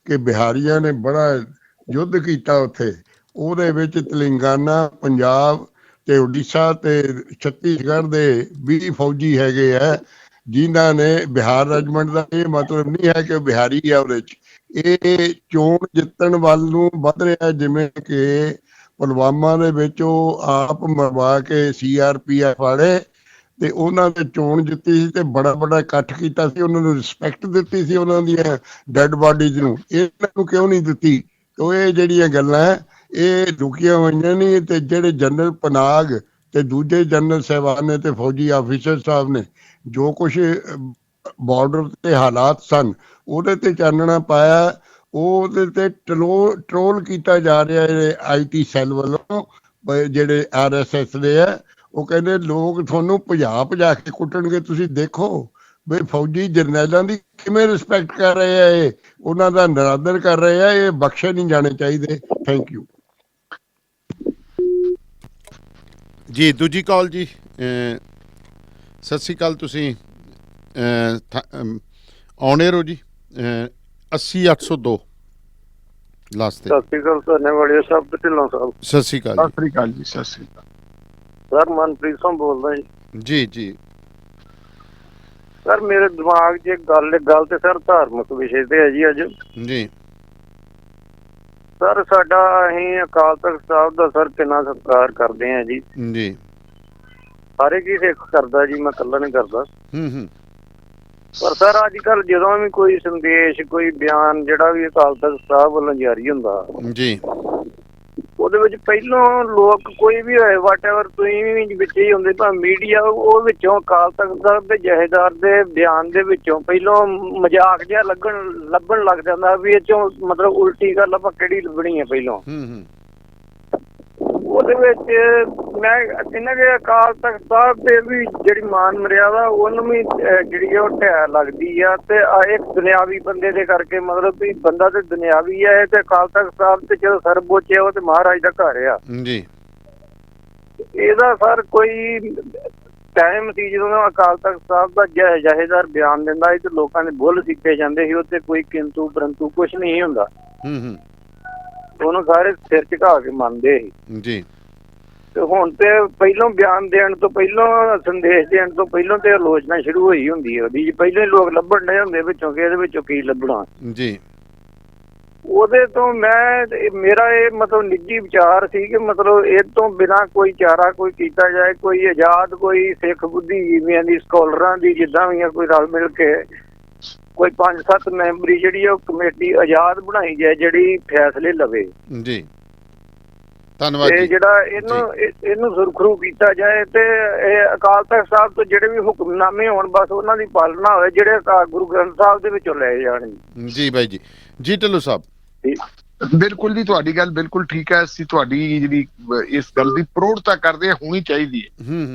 ਕਿ ਬਿਹਾਰੀਆਂ ਨੇ ਬੜਾ ਯੁੱਧ ਕੀਤਾ ਉੱਥੇ, ਉਹਦੇ ਵਿੱਚ ਤੇਲੰਗਾਨਾ, ਪੰਜਾਬ ਤੇ ਉੜੀਸਾ ਤੇ ਛੱਤੀਸਗੜ੍ਹ ਦੇ 20 ਫੌਜੀ ਹੈਗੇ ਆ ਜਿਨ੍ਹਾਂ ਨੇ ਬਿਹਾਰ ਰੈਜੀਮੈਂਟ ਦਾ ਇਹ ਮਤਲਬ ਨਹੀਂ ਹੈ ਕਿ ਬਿਹਾਰੀ ਆ ਉਹਦੇ 'ਚ। ਇਹ ਚੋਣ ਜਿੱਤਣ ਵੱਲ ਨੂੰ ਵੱਧ ਰਿਹਾ, ਜਿਵੇਂ ਕਿ ਪੁਲਵਾਮਾ ਦੇ ਵਿੱਚ ਉਹ ਆਪ ਮਰਵਾ ਕੇ CRPF ਵਾਲੇ ਤੇ ਉਹਨਾਂ ਦੇ ਚੋਣ ਜਿੱਤੀ ਸੀ ਤੇ ਬੜਾ ਇਕੱਠ ਕੀਤਾ ਸੀ, ਉਹਨਾਂ ਨੂੰ ਰਿਸਪੈਕਟ ਦਿੱਤੀ ਸੀ ਉਹਨਾਂ ਦੀਆਂ ਡੈਡ ਬਾਡੀਜ਼ ਨੂੰ, ਇਹਨਾਂ ਨੂੰ ਕਿਉਂ ਨਹੀਂ ਦਿੱਤੀ? ਤੋ ਇਹ ਜਿਹੜੀਆਂ ਗੱਲਾਂ ਇਹ ਲੁਕੀਆਂ ਹੋਈਆਂ ਨਹੀਂ। ਤੇ ਜਿਹੜੇ ਜਨਰਲ ਪਨਾਗ ਤੇ ਦੂਜੇ ਜਨਰਲ ਸਾਹਿਬਾਨ ਨੇ ਤੇ ਫੌਜੀ ਆਫੀਸਰ ਸਾਹਿਬ ਨੇ ਜੋ ਕੁਛ ਬਾਰਡਰ ਤੇ ਹਾਲਾਤ ਸਨ ਉਹਦੇ ਤੇ ਚਾਨਣਾ ਪਾਇਆ, ਉਹਦੇ ਤੇ ਟਰੋਲ ਕੀਤਾ ਜਾ ਰਿਹਾ IT ਸੈੱਲ ਵੱਲੋਂ, ਜਿਹੜੇ RSS ਦੇ ਆ। ਉਹ ਕਹਿੰਦੇ ਲੋਕ ਤੁਹਾਨੂੰ ਭਜਾ ਕੇ ਕੁੱਟਣਗੇ, ਤੁਸੀਂ ਦੇਖੋ ਬਈ ਫੌਜੀ ਜਰਨੈਲਾਂ ਦੀ ਕਿਵੇਂ ਰਿਸਪੈਕਟ ਕਰ ਰਹੇ ਆ, ਇਹ ਉਹਨਾਂ ਦਾ ਨਿਰਾਦਰ ਕਰ ਰਹੇ ਆ, ਇਹ ਬਖਸ਼ੇ ਨਹੀਂ ਜਾਣੇ ਚਾਹੀਦੇ। ਥੈਂਕ ਯੂ ਜੀ। ਦੂਜੀ ਕਾਲ ਜੀ। ਸਤਿ ਸ਼੍ਰੀ ਅਕਾਲ, ਤੁਸੀਂ ਆਨੇਰ ਹੋ ਜੀ। 80-802 ਲਾਸਟ ਤੇ। ਸਤਿ ਸ਼੍ਰੀ ਅਕਾਲ ਧੰਨਵਾਦ ਸਾਹਿਬ ਤੇ ਢਿੱਲੋਂ ਸਾਹਿਬ। ਸਤਿ ਸ਼੍ਰੀ ਅਕਾਲ ਜੀ। ਸਤਿ ਸ਼੍ਰੀ ਅਕਾਲ ਸਰ, ਮਨਪ੍ਰੀਤ ਸਿੰਘ ਬੋਲਦਾ ਜੀ। ਜੀ ਸਰ, ਮੇਰੇ ਦਿਮਾਗ 'ਚ ਗੱਲ ਤੇ ਸਰ ਧਾਰਮਿਕ ਵਿਸ਼ੇ ਤੇ ਹੈ ਜੀ ਅੱਜ। ਜੀ ਸਰ, ਸਾਡਾ ਅਸੀਂ ਅਕਾਲ ਤਖਤ ਸਾਹਿਬ ਦਾ ਸਰ ਕਿੰਨਾ ਸਤਿਕਾਰ ਕਰਦੇ ਆ ਜੀ। ਹਰ ਇੱਕ ਹੀ ਸਿੱਖ ਕਰਦਾ ਜੀ, ਮੈਂ ਇਕੱਲਾ ਨਹੀਂ ਕਰਦਾ। ਪਰ ਸਰ ਅੱਜ ਕੱਲ ਜਦੋਂ ਵੀ ਕੋਈ ਸੰਦੇਸ਼, ਕੋਈ ਬਿਆਨ ਜਿਹੜਾ ਵੀ ਅਕਾਲ ਤਖਤ ਸਾਹਿਬ ਵੱਲੋਂ ਜਾਰੀ ਹੁੰਦਾ ਜੀ, ਉਹਦੇ ਵਿੱਚ ਪਹਿਲੋਂ ਲੋਕ ਕੋਈ ਵੀ ਹੋਏ ਵਾਟਐਵਰ ਤੁਸੀਂ ਵੀ ਵਿੱਚ ਹੀ ਹੁੰਦੇ, ਭਾਵੇਂ ਮੀਡੀਆ, ਉਹ ਵਿੱਚੋਂ ਅਕਾਲ ਤਖਤ ਸਾਹਿਬ ਦੇ ਜਥੇਦਾਰ ਦੇ ਬਿਆਨ ਦੇ ਵਿੱਚੋਂ ਪਹਿਲੋਂ ਮਜ਼ਾਕ ਜਿਹਾ ਲੱਭਣ ਲੱਗ ਜਾਂਦਾ ਵੀ ਇਹ ਚੋਂ ਮਤਲਬ ਉਲਟੀ ਗੱਲ ਆਪਾਂ ਕਿਹੜੀ ਲੱਭਣੀ ਹੈ ਪਹਿਲੋਂ। ਉਹਦੇ ਵਿੱਚ ਮੈਂ ਕਹਿੰਦਾ ਕਿ ਅਕਾਲ ਤਖਤ ਸਾਹਿਬ ਦੇ ਵੀ ਜਿਹੜੀ ਮਾਨ ਮਰਿਆਦਾ ਉਹਨੂੰ ਵੀ ਜਿਹੜੀ ਉਹ ਢਹਿ ਲੱਗਦੀ ਆ, ਤੇ ਇੱਕ ਦੁਨਿਆਵੀ ਬੰਦੇ ਦੇ ਕਰਕੇ, ਮਤਲਬ ਵੀ ਬੰਦਾ ਤੇ ਦੁਨਿਆਵੀ ਹੈ ਤੇ ਅਕਾਲ ਤਖਤ ਸਾਹਿਬ ਤੇ ਜਦੋਂ ਸਰਵਉੱਚ ਹੈ ਉਹ ਤੇ ਮਹਾਰਾਜ ਦਾ ਘਰ ਆ ਜੀ। ਇਹਦਾ ਸਰ ਕੋਈ ਟਾਈਮ ਸੀ ਜਦੋਂ ਅਕਾਲ ਤਖਤ ਸਾਹਿਬ ਦਾ ਜਥੇਦਾਰ ਬਿਆਨ ਦਿੰਦਾ ਸੀ ਤੇ ਲੋਕਾਂ ਦੇ ਬੁੱਲ ਸਿੱਟੇ ਜਾਂਦੇ ਸੀ, ਉੱਥੇ ਕੋਈ ਕਿੰਤੂ ਪਰੰਤੂ ਕੁਛ ਨਹੀਂ ਹੁੰਦਾ, ਉਹਨੂੰ ਸਾਰੇ ਸਿਰ ਝੁਕਾ ਕੇ ਮੰਨਦੇ ਸੀ ਜੀ। ਤੇ ਹੁਣ ਤੇ ਪਹਿਲੋਂ ਬਿਆਨ ਦੇਣ ਤੋਂ ਪਹਿਲੋਂ, ਸੰਦੇਸ਼ ਦੇਣ ਤੋਂ ਪਹਿਲੋਂ ਤੇ ਆਲੋਚਨਾ ਸ਼ੁਰੂ ਹੋਈ ਹੁੰਦੀ ਹੈ ਉਹਦੀ, ਪਹਿਲਾਂ ਹੀ ਲੋਕ ਲੱਭਣ ਡਏ ਹੁੰਦੇ ਵਿੱਚੋਂ ਕਿ ਇਹਦੇ ਵਿੱਚੋਂ ਕੀ ਲੱਭਣਾ ਜੀ। ਉਹਦੇ ਤੋਂ ਮੇਰਾ ਇਹ ਮਤਲਬ ਨਿੱਜੀ ਵਿਚਾਰ ਸੀ ਕਿ ਮਤਲਬ ਇਹ ਤੋਂ ਬਿਨਾਂ ਕੋਈ ਚਾਰਾ ਕੋਈ ਕੀਤਾ ਜਾਏ, ਕੋਈ ਆਜ਼ਾਦ ਕੋਈ ਸਿੱਖ ਬੁੱਧੀਜੀਵੀਆਂ ਦੀ, ਸਕਾਲਰਾਂ ਦੀ, ਜਿੱਦਾਂ ਵੀ ਕੋਈ ਰਲ ਮਿਲ ਕੇ ਕੋਈ 5-7 ਮੈਂਬਰੀ ਜਿਹੜੀ ਉਹ ਕਮੇਟੀ ਆਜ਼ਾਦ ਬਣਾਈ ਜਾਏ ਜਿਹੜੀ ਫੈਸਲੇ ਲਵੇ ਜੀ। ਧੰਨਵਾਦ ਜੀ। ਜਿਹੜਾ ਇਹਨੂੰ ਸੁਰਖਰੂ ਕੀਤਾ ਜਾਏ ਤੇ ਇਹ ਅਕਾਲ ਤਖਤ ਸਾਹਿਬ ਤੋਂ ਜਿਹੜੇ ਵੀ ਹੁਕਮਨਾਮੇ ਹੋਣ ਬਸ ਉਹਨਾਂ ਦੀ ਪਾਲਣਾ ਹੋਵੇ, ਜਿਹੜੇ ਗੁਰੂ ਗ੍ਰੰਥ ਸਾਹਿਬ ਦੇ ਵਿੱਚੋਂ ਲਏ ਜਾਣ ਜੀ। ਬਾਈ ਜੀ। ਜੀ ਢਿੱਲੋਂ ਸਾਹਿਬ। ਬਿਲਕੁਲ ਜੀ, ਤੁਹਾਡੀ ਗੱਲ ਬਿਲਕੁਲ ਠੀਕ ਹੈ। ਅਸੀਂ ਤੁਹਾਡੀ ਜਿਹੜੀ ਇਸ ਗੱਲ ਦੀ ਪ੍ਰੋੜਤਾ ਕਰਦੇ ਹਾਂ, ਹੋਣੀ ਚਾਹੀਦੀ ਹੈ।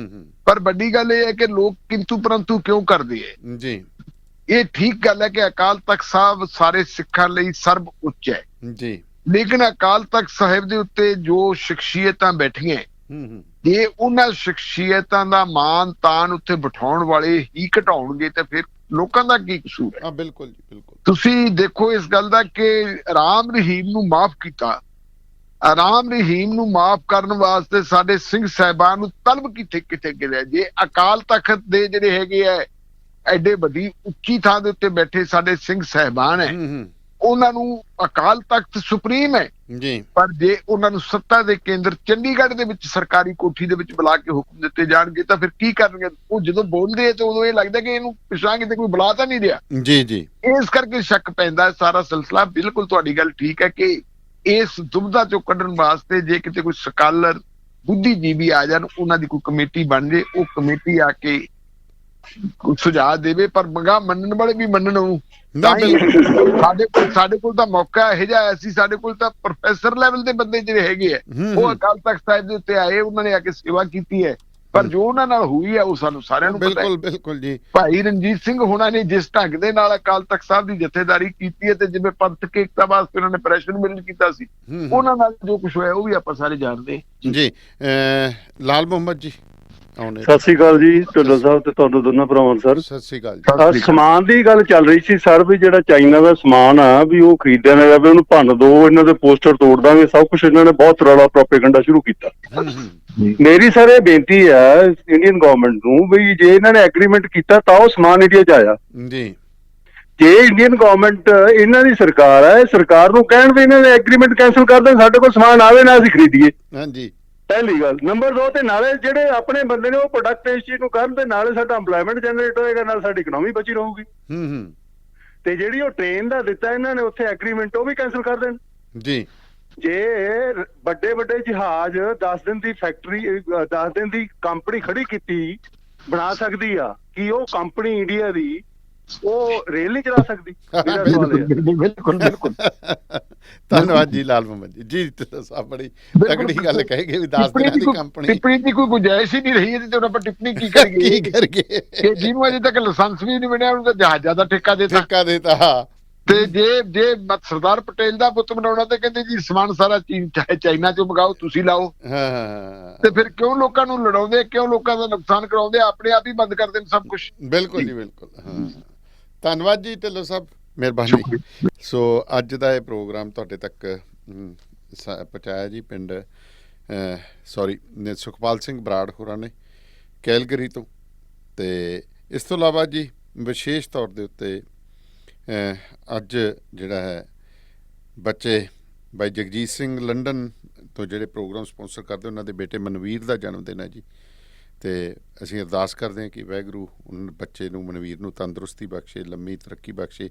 ਪਰ ਵੱਡੀ ਗੱਲ ਇਹ ਹੈ ਕਿ ਲੋਕ ਕਿੰਤੂ ਪਰੰਤੂ ਕਿਉਂ ਕਰਦੇ ਹੈ ਜੀ। ਇਹ ਠੀਕ ਗੱਲ ਹੈ ਕਿ ਅਕਾਲ ਤਖਤ ਸਾਹਿਬ ਸਾਰੇ ਸਿੱਖਾਂ ਲਈ ਸਰਬ ਉੱਚ ਹੈ ਜੀ, ਲੇਕਿਨ ਅਕਾਲ ਤਖਤ ਸਾਹਿਬ ਦੇ ਉੱਤੇ ਜੋ ਸ਼ਖਸੀਅਤਾਂ ਬੈਠੀਆਂ, ਜੇ ਉਹਨਾਂ ਸ਼ਖਸੀਅਤਾਂ ਦਾ ਮਾਨ ਤਾਨ ਉੱਥੇ ਬਿਠਾਉਣ ਵਾਲੇ ਹੀ ਘਟਾਉਣਗੇ ਤਾਂ ਫਿਰ ਲੋਕਾਂ ਦਾ ਕੀ ਕਸੂਰ ਹੈ? ਹਾਂ ਬਿਲਕੁਲ ਜੀ, ਬਿਲਕੁਲ। ਤੁਸੀਂ ਦੇਖੋ ਇਸ ਗੱਲ ਦਾ ਕਿ ਰਾਮ ਰਹੀਮ ਨੂੰ ਮਾਫ ਕੀਤਾ, ਰਾਮ ਰਹੀਮ ਨੂੰ ਮਾਫ ਕਰਨ ਵਾਸਤੇ ਸਾਡੇ ਸਿੰਘ ਸਾਹਿਬਾਨ ਨੂੰ ਤਲਬ ਕਿੱਥੇ ਗਿਰਿਆ। ਜੇ ਅਕਾਲ ਤਖਤ ਦੇ ਜਿਹੜੇ ਹੈਗੇ ਆ ਐਡੇ ਵੱਡੀ ਉੱਚੀ ਥਾਂ ਦੇ ਉੱਤੇ ਬੈਠੇ ਸਾਡੇ ਸਿੰਘ ਸਾਹਿਬਾਨ ਹੈ, ਉਹਨਾਂ ਨੂੰ ਅਕਾਲ ਤਖਤ ਸੁਪਰੀਮ ਹੈ ਜੀ, ਪਰ ਜੇ ਉਹਨਾਂ ਨੂੰ ਸੱਤਾ ਦੇ ਕੇਂਦਰ ਚੰਡੀਗੜ੍ਹ ਦੇ ਵਿੱਚ ਸਰਕਾਰੀ ਕੋਠੀ ਦੇ ਵਿੱਚ ਬੁਲਾ ਕੇ ਹੁਕਮ ਦਿੱਤੇ ਜਾਣਗੇ ਤਾਂ ਫਿਰ ਕੀ ਕਰਨਗੇ? ਉਹ ਜਦੋਂ ਬੋਲਦੇ ਆ ਤੇ ਉਦੋਂ ਇਹ ਲੱਗਦਾ ਕਿ ਇਹਨੂੰ ਪਿਛਾਂ ਕਿਤੇ ਕੋਈ ਬੁਲਾ ਤਾਂ ਨਹੀਂ ਰਿਹਾ। ਜੀ ਜੀ, ਇਸ ਕਰਕੇ ਸ਼ੱਕ ਪੈਂਦਾ ਹੈ ਸਾਰਾ ਸਿਲਸਿਲਾ। ਬਿਲਕੁਲ ਤੁਹਾਡੀ ਗੱਲ ਠੀਕ ਹੈ ਕਿ ਇਸ ਦੁਬਿਧਾ ਚੋਂ ਕੱਢਣ ਵਾਸਤੇ ਜੇ ਕਿਤੇ ਕੋਈ ਸਕਾਲਰ ਬੁੱਧੀਜੀਵੀ ਆ ਜਾਣ, ਉਹਨਾਂ ਦੀ ਕੋਈ ਕਮੇਟੀ ਬਣ ਜੇ, ਉਹ ਕਮੇਟੀ ਆ ਕੇ ਸੁਝਾਅ ਦੇਵੇ, ਪਰ ਮੰਗਾ ਮੰਨਣ ਵਾਲੇ ਵੀ ਮੰਨਣ ਉਹਨੂੰ। ਸਾਡੇ ਕੋਲ ਤਾਂ ਮੌਕਾ ਇਹੋ ਜਿਹਾ ਆਇਆ ਸੀ, ਸਾਡੇ ਕੋਲ ਤਾਂ ਪ੍ਰੋਫੈਸਰ ਲੈਵਲ ਦੇ ਬੰਦੇ ਜਿਹੜੇ ਹੈਗੇ ਆ ਉਹ ਅਕਾਲ ਤਖਤ ਸਾਹਿਬ ਦੇ ਉੱਤੇ ਆਏ, ਉਹਨਾਂ ਨੇ ਆ ਕੇ ਸੇਵਾ ਕੀਤੀ ਹੈ, ਪਰ ਜੋ ਉਹਨਾਂ ਨਾਲ ਹੋਈ ਹੈ ਉਹ ਸਾਨੂੰ ਸਾਰਿਆਂ ਨੂੰ ਪਤਾ ਹੈ। ਬਿਲਕੁਲ ਜੀ। ਭਾਈ ਰਣਜੀਤ ਸਿੰਘ ਹੋਣਾ ਨੇ ਜਿਸ ਢੰਗ ਦੇ ਨਾਲ ਅਕਾਲ ਤਖਤ ਸਾਹਿਬ ਦੀ ਜਥੇਦਾਰੀ ਕੀਤੀ ਹੈ ਤੇ ਜਿਵੇਂ ਪੰਥਕ ਏਕਤਾ ਵਾਸਤੇ ਉਹਨਾਂ ਨੇ ਪ੍ਰੈਸ਼ਰ ਮਿਲ ਕੀਤਾ ਸੀ, ਉਹਨਾਂ ਨਾਲ ਜੋ ਕੁਝ ਹੋਇਆ ਉਹ ਵੀ ਆਪਾਂ ਸਾਰੇ ਜਾਣਦੇ ਜੀ। ਲਾਲ ਮੁਹੰਮਦ ਜੀ ਸਤਿ ਸ੍ਰੀ ਅਕਾਲ ਜੀ ਢਿੱਲੋਂ ਸਾਹਿਬ ਤੇ ਤੁਹਾਨੂੰ ਦੋਨਾਂ ਭਰਾਵਾਂ ਨੂੰ। ਸਰ ਸਤਿ ਸ੍ਰੀ ਅਕਾਲ ਜੀ। ਸਮਾਨ ਦੀ ਗੱਲ ਚੱਲ ਰਹੀ ਸੀ ਸਰ, ਵੀ ਜਿਹੜਾ ਚਾਈਨਾ ਦਾ ਸਮਾਨ ਆ ਵੀ ਉਹ ਖਰੀਦਿਆ ਨਾ ਜਾਵੇ, ਉਹਨੂੰ ਭੰਨ ਦੋ, ਇਹਨਾਂ ਦੇ ਪੋਸਟਰ ਤੋੜ ਦਾਂਗੇ, ਸਭ ਕੁਝ ਇਹਨਾਂ ਨੇ ਬਹੁਤ ਰੌਲਾ ਪ੍ਰੋਪੇਗੈਂਡਾ ਸ਼ੁਰੂ ਕੀਤਾ। ਮੇਰੀ ਸਰ ਇਹ ਬੇਨਤੀ ਹੈ ਇੰਡੀਅਨ ਗਵਰਨਮੈਂਟ ਨੂੰ ਵੀ ਜੇ ਇਹਨਾਂ ਨੇ ਐਗਰੀਮੈਂਟ ਕੀਤਾ ਤਾਂ ਉਹ ਸਮਾਨ ਇੰਡੀਆ 'ਚ ਆਇਆ ਜੀ। ਜੇ ਇੰਡੀਅਨ ਗਵਰਨਮੈਂਟ ਇਹਨਾਂ ਦੀ ਸਰਕਾਰ ਹੈ, ਸਰਕਾਰ ਨੂੰ ਕਹਿਣ ਵੀ ਇਹਨਾਂ ਦੇ ਐਗਰੀਮੈਂਟ ਕੈਂਸਲ ਕਰ ਦੇਣ, ਸਾਡੇ ਕੋਲ ਸਮਾਨ ਆਵੇ ਨਾ ਅਸੀਂ ਖਰੀਦੀਏ। ਹਾਂਜੀ, ਪਹਿਲੀ ਗੱਲ। ਨੰਬਰ 2 ਤੇ ਨਾਲੇ ਜਿਹੜੇ ਆਪਣੇ ਬੰਦੇ ਨੇ ਉਹ ਪ੍ਰੋਡਕਟ ਇਸ ਚੀਜ਼ ਨੂੰ ਕਰਨ ਤੇ ਨਾਲੇ ਸਾਡਾ ਇੰਪਲੋਇਮੈਂਟ ਜਨਰੇਟ ਹੋਏਗਾ, ਨਾਲ ਸਾਡੀ ਇਕਨੋਮੀ ਬਚੀ ਰਹੂਗੀ। ਤੇ ਜਿਹੜੀ ਉਹ ਟ੍ਰੇਨ ਦਾ ਦਿੱਤਾ ਇਹਨਾਂ ਨੇ ਉੱਥੇ ਐਗਰੀਮੈਂਟ, ਉਹ ਵੀ ਕੈਂਸਲ ਕਰ ਦੇਣ ਜੀ। ਜੇ ਵੱਡੇ ਜਹਾਜ਼ 10 ਦਿਨ ਦੀ ਫੈਕਟਰੀ 10 ਦਿਨ ਦੀ ਕੰਪਨੀ ਖੜੀ ਕੀਤੀ ਬਣਾ ਸਕਦੀ ਆ, ਕੀ ਉਹ ਕੰਪਨੀ ਇੰਡੀਆ ਦੀ ਉਹ ਰੇਲ ਨਹੀਂ ਚਲਾ ਸਕਦੀ? ਬਿਲਕੁਲ ਬਿਲਕੁਲ। ਧੰਨਵਾਦ ਜੀ ਲਾਲ ਮੁਹੰਮਦ ਜੀ। ਜੀ ਸਾਹਿਬ ਬੜੀ ਤਗੜੀ ਗੱਲ ਕਹੇਗੇ ਵੀ 10 ਦਿਨਾਂ ਦੀ ਕੰਪਨੀ, ਟਿੱਪਣੀ ਦੀ ਕੋਈ ਗੁੰਜਾਇਸ਼ ਹੀ ਨਹੀਂ ਰਹੀ ਇਹਦੇ ਤੇ, ਹੁਣ ਆਪਾਂ ਟਿੱਪਣੀ ਕੀ ਕਰੀਏ ਕਿ ਜਿਹਨੂੰ ਅਜੇ ਤੱਕ ਲਾਇਸੈਂਸ ਵੀ ਨਹੀਂ ਬਣਿਆ ਉਹਨੂੰ ਤਾਂ ਜਹਾਜ਼ਾਂ ਦਾ ਠੇਕਾ ਦੇਤਾ। ਤੇ ਜੇ ਸਰਦਾਰ ਪਟੇਲ ਦਾ ਪੁੱਤ ਬਣਾਉਣਾ ਤੇ ਕਹਿੰਦੇ ਜੀ ਸਮਾਨ ਸਾਰਾ ਚਾਈਨਾ ਚੋਂ ਮੰਗਾਓ, ਤੁਸੀਂ ਲਾਓ। ਤੇ ਫਿਰ ਕਿਉਂ ਲੋਕਾਂ ਨੂੰ ਲੜਾਉਂਦੇ, ਕਿਉਂ ਲੋਕਾਂ ਦਾ ਨੁਕਸਾਨ ਕਰਾਉਂਦੇ? ਆਪਣੇ ਆਪ ਹੀ ਬੰਦ ਕਰ ਦੇਣ ਸਭ ਕੁਝ। ਬਿਲਕੁਲ ਜੀ, ਬਿਲਕੁਲ। ਧੰਨਵਾਦ ਜੀ ਢਿੱਲੋਂ ਸਾਹਿਬ, ਮਿਹਰਬਾਨੀ। ਸੋ ਅੱਜ ਦਾ ਇਹ ਪ੍ਰੋਗਰਾਮ ਤੁਹਾਡੇ ਤੱਕ ਪਹੁੰਚਾਇਆ ਜੀ ਪਿੰਡ ਸੁਖਪਾਲ ਸਿੰਘ ਬਰਾੜ ਹੋਰਾਂ ਨੇ ਕੈਲਗਰੀ ਤੋਂ। ਤੇ ਇਸ ਤੋਂ ਇਲਾਵਾ ਜੀ ਵਿਸ਼ੇਸ਼ ਤੌਰ ਦੇ ਉੱਤੇ ਅੱਜ ਜਿਹੜਾ ਹੈ ਬੱਚੇ ਬਾਈ ਜਗਜੀਤ ਸਿੰਘ ਲੰਡਨ ਤੋਂ ਜਿਹੜੇ ਪ੍ਰੋਗਰਾਮ ਸਪਾਂਸਰ ਕਰਦੇ, ਉਹਨਾਂ ਦੇ ਬੇਟੇ ਮਨਵੀਰ ਦਾ ਜਨਮ ਦਿਨ ਹੈ ਜੀ। ਤੇ ਅਸੀਂ ਅਰਦਾਸ ਕਰਦੇ ਹਾਂ ਕਿ ਵਾਹਿਗੁਰੂ ਉਹਨਾਂ ਬੱਚੇ ਨੂੰ, ਮਨਵੀਰ ਨੂੰ ਤੰਦਰੁਸਤੀ ਬਖਸ਼ੇ, ਲੰਮੀ ਤਰੱਕੀ ਬਖਸ਼ੇ।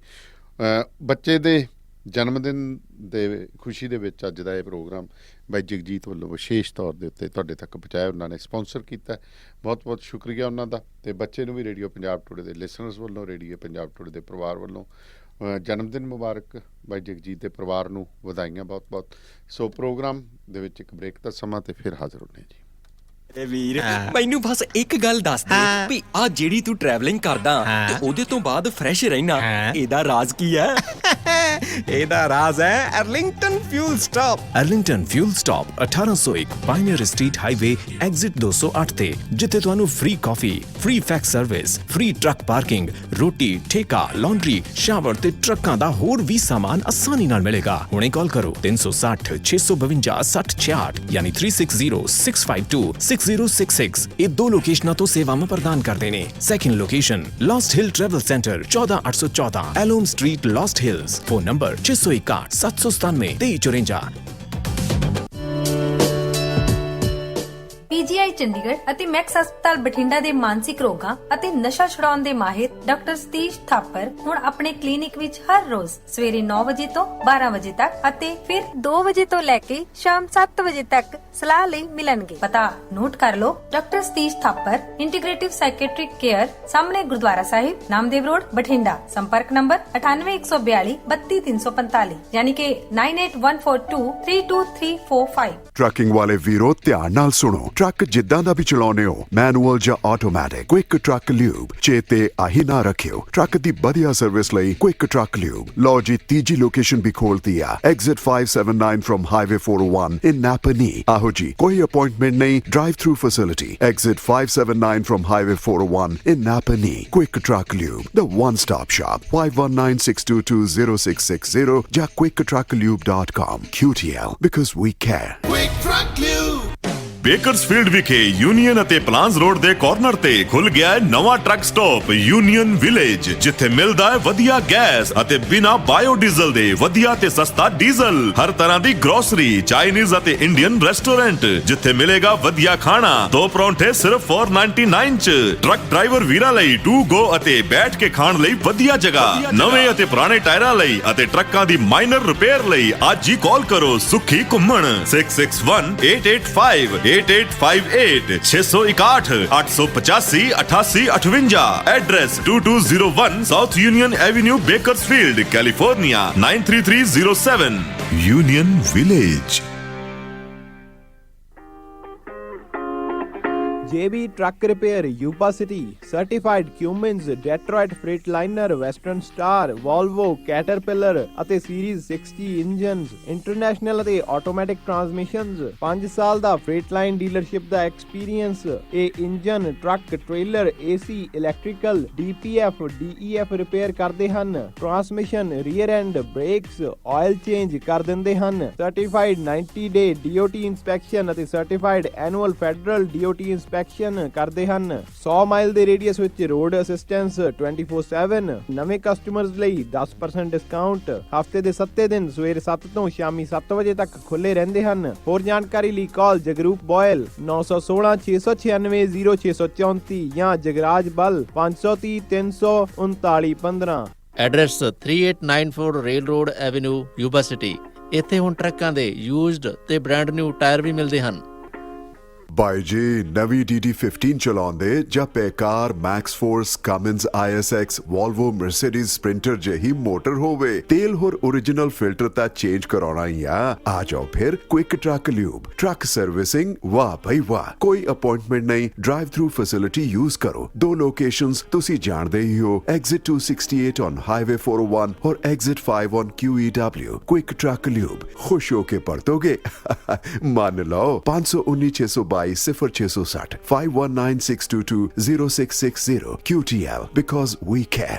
ਬੱਚੇ ਦੇ ਜਨਮ ਦਿਨ ਦੇ ਖੁਸ਼ੀ ਦੇ ਵਿੱਚ ਅੱਜ ਦਾ ਇਹ ਪ੍ਰੋਗਰਾਮ ਬਾਈ ਜਗਜੀਤ ਵੱਲੋਂ ਵਿਸ਼ੇਸ਼ ਤੌਰ ਦੇ ਉੱਤੇ ਤੁਹਾਡੇ ਤੱਕ ਪਹੁੰਚਾਇਆ, ਉਹਨਾਂ ਨੇ ਸਪਾਂਸਰ ਕੀਤਾ। ਬਹੁਤ ਬਹੁਤ ਸ਼ੁਕਰੀਆ ਉਹਨਾਂ ਦਾ। ਤੇ ਬੱਚੇ ਨੂੰ ਵੀ ਰੇਡੀਓ ਪੰਜਾਬ ਟੁਡੇ ਦੇ ਲਿਸਨਰਸ ਵੱਲੋਂ, ਰੇਡੀਓ ਪੰਜਾਬ ਟੁਡੇ ਦੇ ਪਰਿਵਾਰ ਵੱਲੋਂ ਜਨਮ ਦਿਨ ਮੁਬਾਰਕ। ਬਾਈ ਜਗਜੀਤ ਦੇ ਪਰਿਵਾਰ ਨੂੰ ਵਧਾਈਆਂ ਬਹੁਤ ਬਹੁਤ। ਸੋ ਪ੍ਰੋਗਰਾਮ ਦੇ ਵਿੱਚ ਇੱਕ ਬ੍ਰੇਕ ਦਾ ਸਮਾਂ ਤੇ ਫਿਰ ਹਾਜ਼ਰ ਹੁੰਦੇ ਜੀ। ਵੀਰ ਮੈਨੂੰ ਬਸ ਇੱਕ ਗੱਲ ਦੱਸ ਦੇ ਵੀ ਆ ਜਿਹੜੀ ਤੂੰ ਟਰੈਵਲਿੰਗ ਕਰਦਾ ਤੇ ਉਹਦੇ ਤੋਂ ਬਾਅਦ ਫਰੈਸ਼ ਰਹਿਣਾ, ਇਹਦਾ ਰਾਜ਼ ਕੀ ਹੈ? ਇਹਦਾ ਰਾਜ਼ ਹੈ Arlington fuel stop. Arlington fuel stop 1801 pioneer street highway exit 208 ਤੇ, ਜਿੱਥੇ ਤੁਹਾਨੂੰ ਫ੍ਰੀ ਕਾਫੀ, free fax service, free truck parking, ਰੋਟੀ, ਠੇਕਾ, ਲਾਂਡਰੀ, ਸ਼ਾਵਰ ਤੇ ਟਰੱਕਾਂ ਦਾ ਹੋਰ ਵੀ ਸਾਮਾਨ ਆਸਾਨੀ ਨਾਲ ਮਿਲੇਗਾ। ਹੁਣੇ ਕਾਲ ਕਰੋ 360 652 6066 ਯਾਨੀ 360652 6066। ਇਹ ਦੋ ਲੋਕੇਸ਼ਨਾਂ ਤੋਂ ਸੇਵਾਵਾਂ ਪ੍ਰਦਾਨ ਕਰਦੇ ਨੇ। Second location Lost Hill travel centre 14814 Alom street, Lost Hills. Phone number 661 797 2354। PGI Chandigarh ਅਤੇ ਮੈਕਸ ਹਸਪਤਾਲ ਬਠਿੰਡਾ ਦੇ ਮਾਨਸਿਕ ਰੋਗਾਂ ਅਤੇ ਨਸ਼ਾ ਛੁਡਾਉਣ ਦੇ ਮਾਹਿਰ ਡਾਕਟਰ ਸਤੀਸ਼ ਥਾਪਰ ਹੁਣ ਆਪਣੇ ਕਲੀਨਿਕ ਵਿੱਚ ਹਰ ਰੋਜ਼ ਸਵੇਰੇ 9 ਵਜੇ ਤੋਂ 12 ਵਜੇ ਤੱਕ ਅਤੇ ਫਿਰ 2 ਵਜੇ ਤੋਂ ਲੈ ਕੇ ਸ਼ਾਮ 7 ਵਜੇ ਤੱਕ ਸਲਾਹ ਲਈ ਮਿਲਣਗੇ। ਪਤਾ ਨੋਟ ਕਰ ਲਓ, doctor Satish Thapar, integrative psychiatric care, ਸਾਹਮਣੇ ਗੁਰਦੁਆਰਾ ਸਾਹਿਬ, ਨਾਮਦੇਵ ਰੋਡ, ਬਠਿੰਡਾ। ਸੰਪਰਕ ਨੰਬਰ 9814 32345 ਯਾਨੀ ਕਿ 9814232345। ट्रकिंग वाले वीरों ध्यान नाल सुनो। ਟਰੱਕ ਜਿੱਦਾਂ ਦਾ ਵੀ ਚਲਾਉਨੇ ਹੋ, ਮੈਨੂਅਲ ਜਾਂ ਆਟੋਮੈਟਿਕ, ਕੁਇਕ ਟਰੱਕ ਲਿਊਬ ਚੇਤੇ ਆਹੀ ਨਾ ਰੱਖਿਓ। ਟਰੱਕ ਦੀ ਵਧੀਆ ਸਰਵਿਸ ਲਈ ਕੁਇਕ ਟਰੱਕ ਲਿਊਬ। ਲਓ ਜੀ, ਤੀਜੀ ਲੋਕੇਸ਼ਨ ਵੀ ਖੋਲਤੀ ਆ, ਐਗਜ਼ਿਟ 579 ਫਰਮ ਹਾਈਵੇ 401 ਇਨ ਨਾਪਨੀ। ਆਹੋ ਜੀ, ਕੋਈ ਅਪਾਇੰਟਮੈਂਟ ਨਹੀਂ, drive through facility, exit 579 firm highway 401 in Napanee. Quick Truck Lube, the one-stop shop. 519-622-0660 ਜਾਂ quicktrucklube.com. QTL, because we care. Quick Truck Lube. Bakersfield ਵਿਖੇ ਯੂਨੀਅਨ ਅਤੇ ਪਲਾਨਸ ਰੋਡ ਦੇ ਕਾਰਨਰ ਤੇ ਖੁੱਲ ਗਿਆ ਹੈ ਨਵਾਂ ਟਰੱਕ ਸਟਾਪ ਯੂਨੀਅਨ ਵਿਲੇਜ, ਜਿੱਥੇ ਮਿਲਦਾ ਹੈ ਵਧੀਆ ਗੈਸ ਅਤੇ ਬਿਨਾ ਬਾਇਓਡੀਜ਼ਲ ਦੇ ਵਧੀਆ ਤੇ ਸਸਤਾ ਡੀਜ਼ਲ। ਹਰ ਤਰ੍ਹਾਂ ਦੀ ਗਰੋਸਰੀ, ਚਾਈਨੀਜ਼ ਅਤੇ ਇੰਡੀਅਨ ਰੈਸਟੋਰੈਂਟ, ਜਿੱਥੇ ਮਿਲੇਗਾ ਵਧੀਆ ਖਾਣਾ। 2 ਪਰੌਂਠੇ ਸਿਰਫ 499 ਚ। ਟਰੱਕ ਡਰਾਈਵਰ ਵੀਰਾਂ ਲਈ ਟੂ ਗੋ ਅਤੇ ਬੈਠ ਕੇ ਖਾਣ ਲਈ ਵਧੀਆ ਜਗ੍ਹਾ। ਨਵੇਂ ਅਤੇ ਪੁਰਾਣੇ ਟਾਇਰਾਂ ਲਈ ਅਤੇ ਟਰੱਕਾਂ ਦੀ ਮਾਈਨਰ ਰਿਪੇਅਰ ਲਈ ਅੱਜ ਹੀ ਕਾਲ ਕਰੋ ਸੁਖੀ ਘੁੰਮਣ 661-885 8858 661 885 8858। Address 2201 South Union Avenue, Bakersfield, California 93307. Union Village. JB Truck Repair, Yuba City, Certified Cummins, Detroit Freightliner, Western Star, Volvo, Caterpillar ਅਤੇ Series 60 ਇੰਜਨਸ, ਇੰਟਰਨੈਸ਼ਨਲ ਅਤੇ ਆਟੋਮੈਟਿਕ ਟਰਾਂਸਮਿਸ਼ਨਸ। 5 ਸਾਲ ਦਾ ਫ੍ਰੇਟਲਾਈਨ ਡੀਲਰਸ਼ਿਪ ਦਾ ਐਕਸਪੀਰੀਅੰਸ। ਇਹ engine, truck, trailer, AC, electrical, DPF, DEF repair ਕਰਦੇ ਹਨ। Transmission, rear and, brakes, oil change ਕਰ ਦਿੰਦੇ ਹਨ। ਸਰਟੀਫਾਈਡ 90 ਡੇ DOT ਇੰਸਪੈਕਸ਼ਨ ਅਤੇ certified annual federal DOT inspection ਕਰਦੇ ਹਨ। 100 ਮਾਈਲ ਦੇ ਰੇਡੀਅਸ ਵਿੱਚ ਰੋਡ ਅਸਿਸਟੈਂਸ 24/7। ਨਵੇਂ ਕਸਟਮਰਸ ਲਈ 10% ਡਿਸਕਾਊਂਟ। ਹਫਤੇ ਦੇ 7 ਦਿਨ ਸਵੇਰੇ 7 ਤੋਂ ਸ਼ਾਮੀ 7 ਵਜੇ ਤੱਕ ਖੁੱਲੇ ਰਹਿੰਦੇ ਹਨ। ਹੋਰ ਜਾਣਕਾਰੀ ਲਈ ਕਾਲ ਜਗਰੂਪ ਬੋਇਲ 916 696 0634 ਜਾਂ ਜਗਰਾਜ ਬਲ 530 339 15। Address 3894 rail road avenue, Yuba city. ਇੱਥੇ ਹੁਣ ਟਰੱਕਾਂ ਦੇ ਯੂਜ਼ਡ ਤੇ ਬ੍ਰਾਂਡ ਨਿਊ ਟਾਇਰ ਵੀ ਮਿਲਦੇ ਹਨ। ਬਾਈ ਜੀ, ਨਵੀਂ DD15 ਚਲਾਉਂਦੇ ਜਾਂ ਬੇਕਾਰ Max Force, Cummins ISX, Volvo, Mercedes Sprinter ਜਿਹੀ ਮੋਟਰ ਹੋਵੇ, ਤੇਲ ਹੋਰ ओरिजिनल ਫਿਲਟਰ ਤਾਂ ਚੇਂਜ ਕਰਾਉਣਾ ਹੀ ਆ ਜਾਓ ਫਿਰ quick truck lube. Truck servicing, ਵਾਹ ਭਾਈ ਵਾਹ, ਕੋਈ ਅਪਾਇੰਟਮੈਂਟ ਨਹੀਂ, ਡਰਾਈਵ ਥਰੂ ਫੈਸਿਲਿਟੀ ਯੂਜ਼ ਕਰੋ। 2 ਲੋਕੇਸ਼ਨਸ ਤੁਸੀਂ ਜਾਣਦੇ ਹੀ ਹੋ, ਐਗਜ਼ਿਟ 268 ਔਨ ਹਾਈਵੇ 401 ਔਰ exit 5 on QEW। Quick truck lube, ਖੁਸ਼ ਹੋ ਕੇ ਪਰਤੋਗੇ। ਮੰਨ ਲਓ 519-622 0660 519-622-0660 QTL, because we care.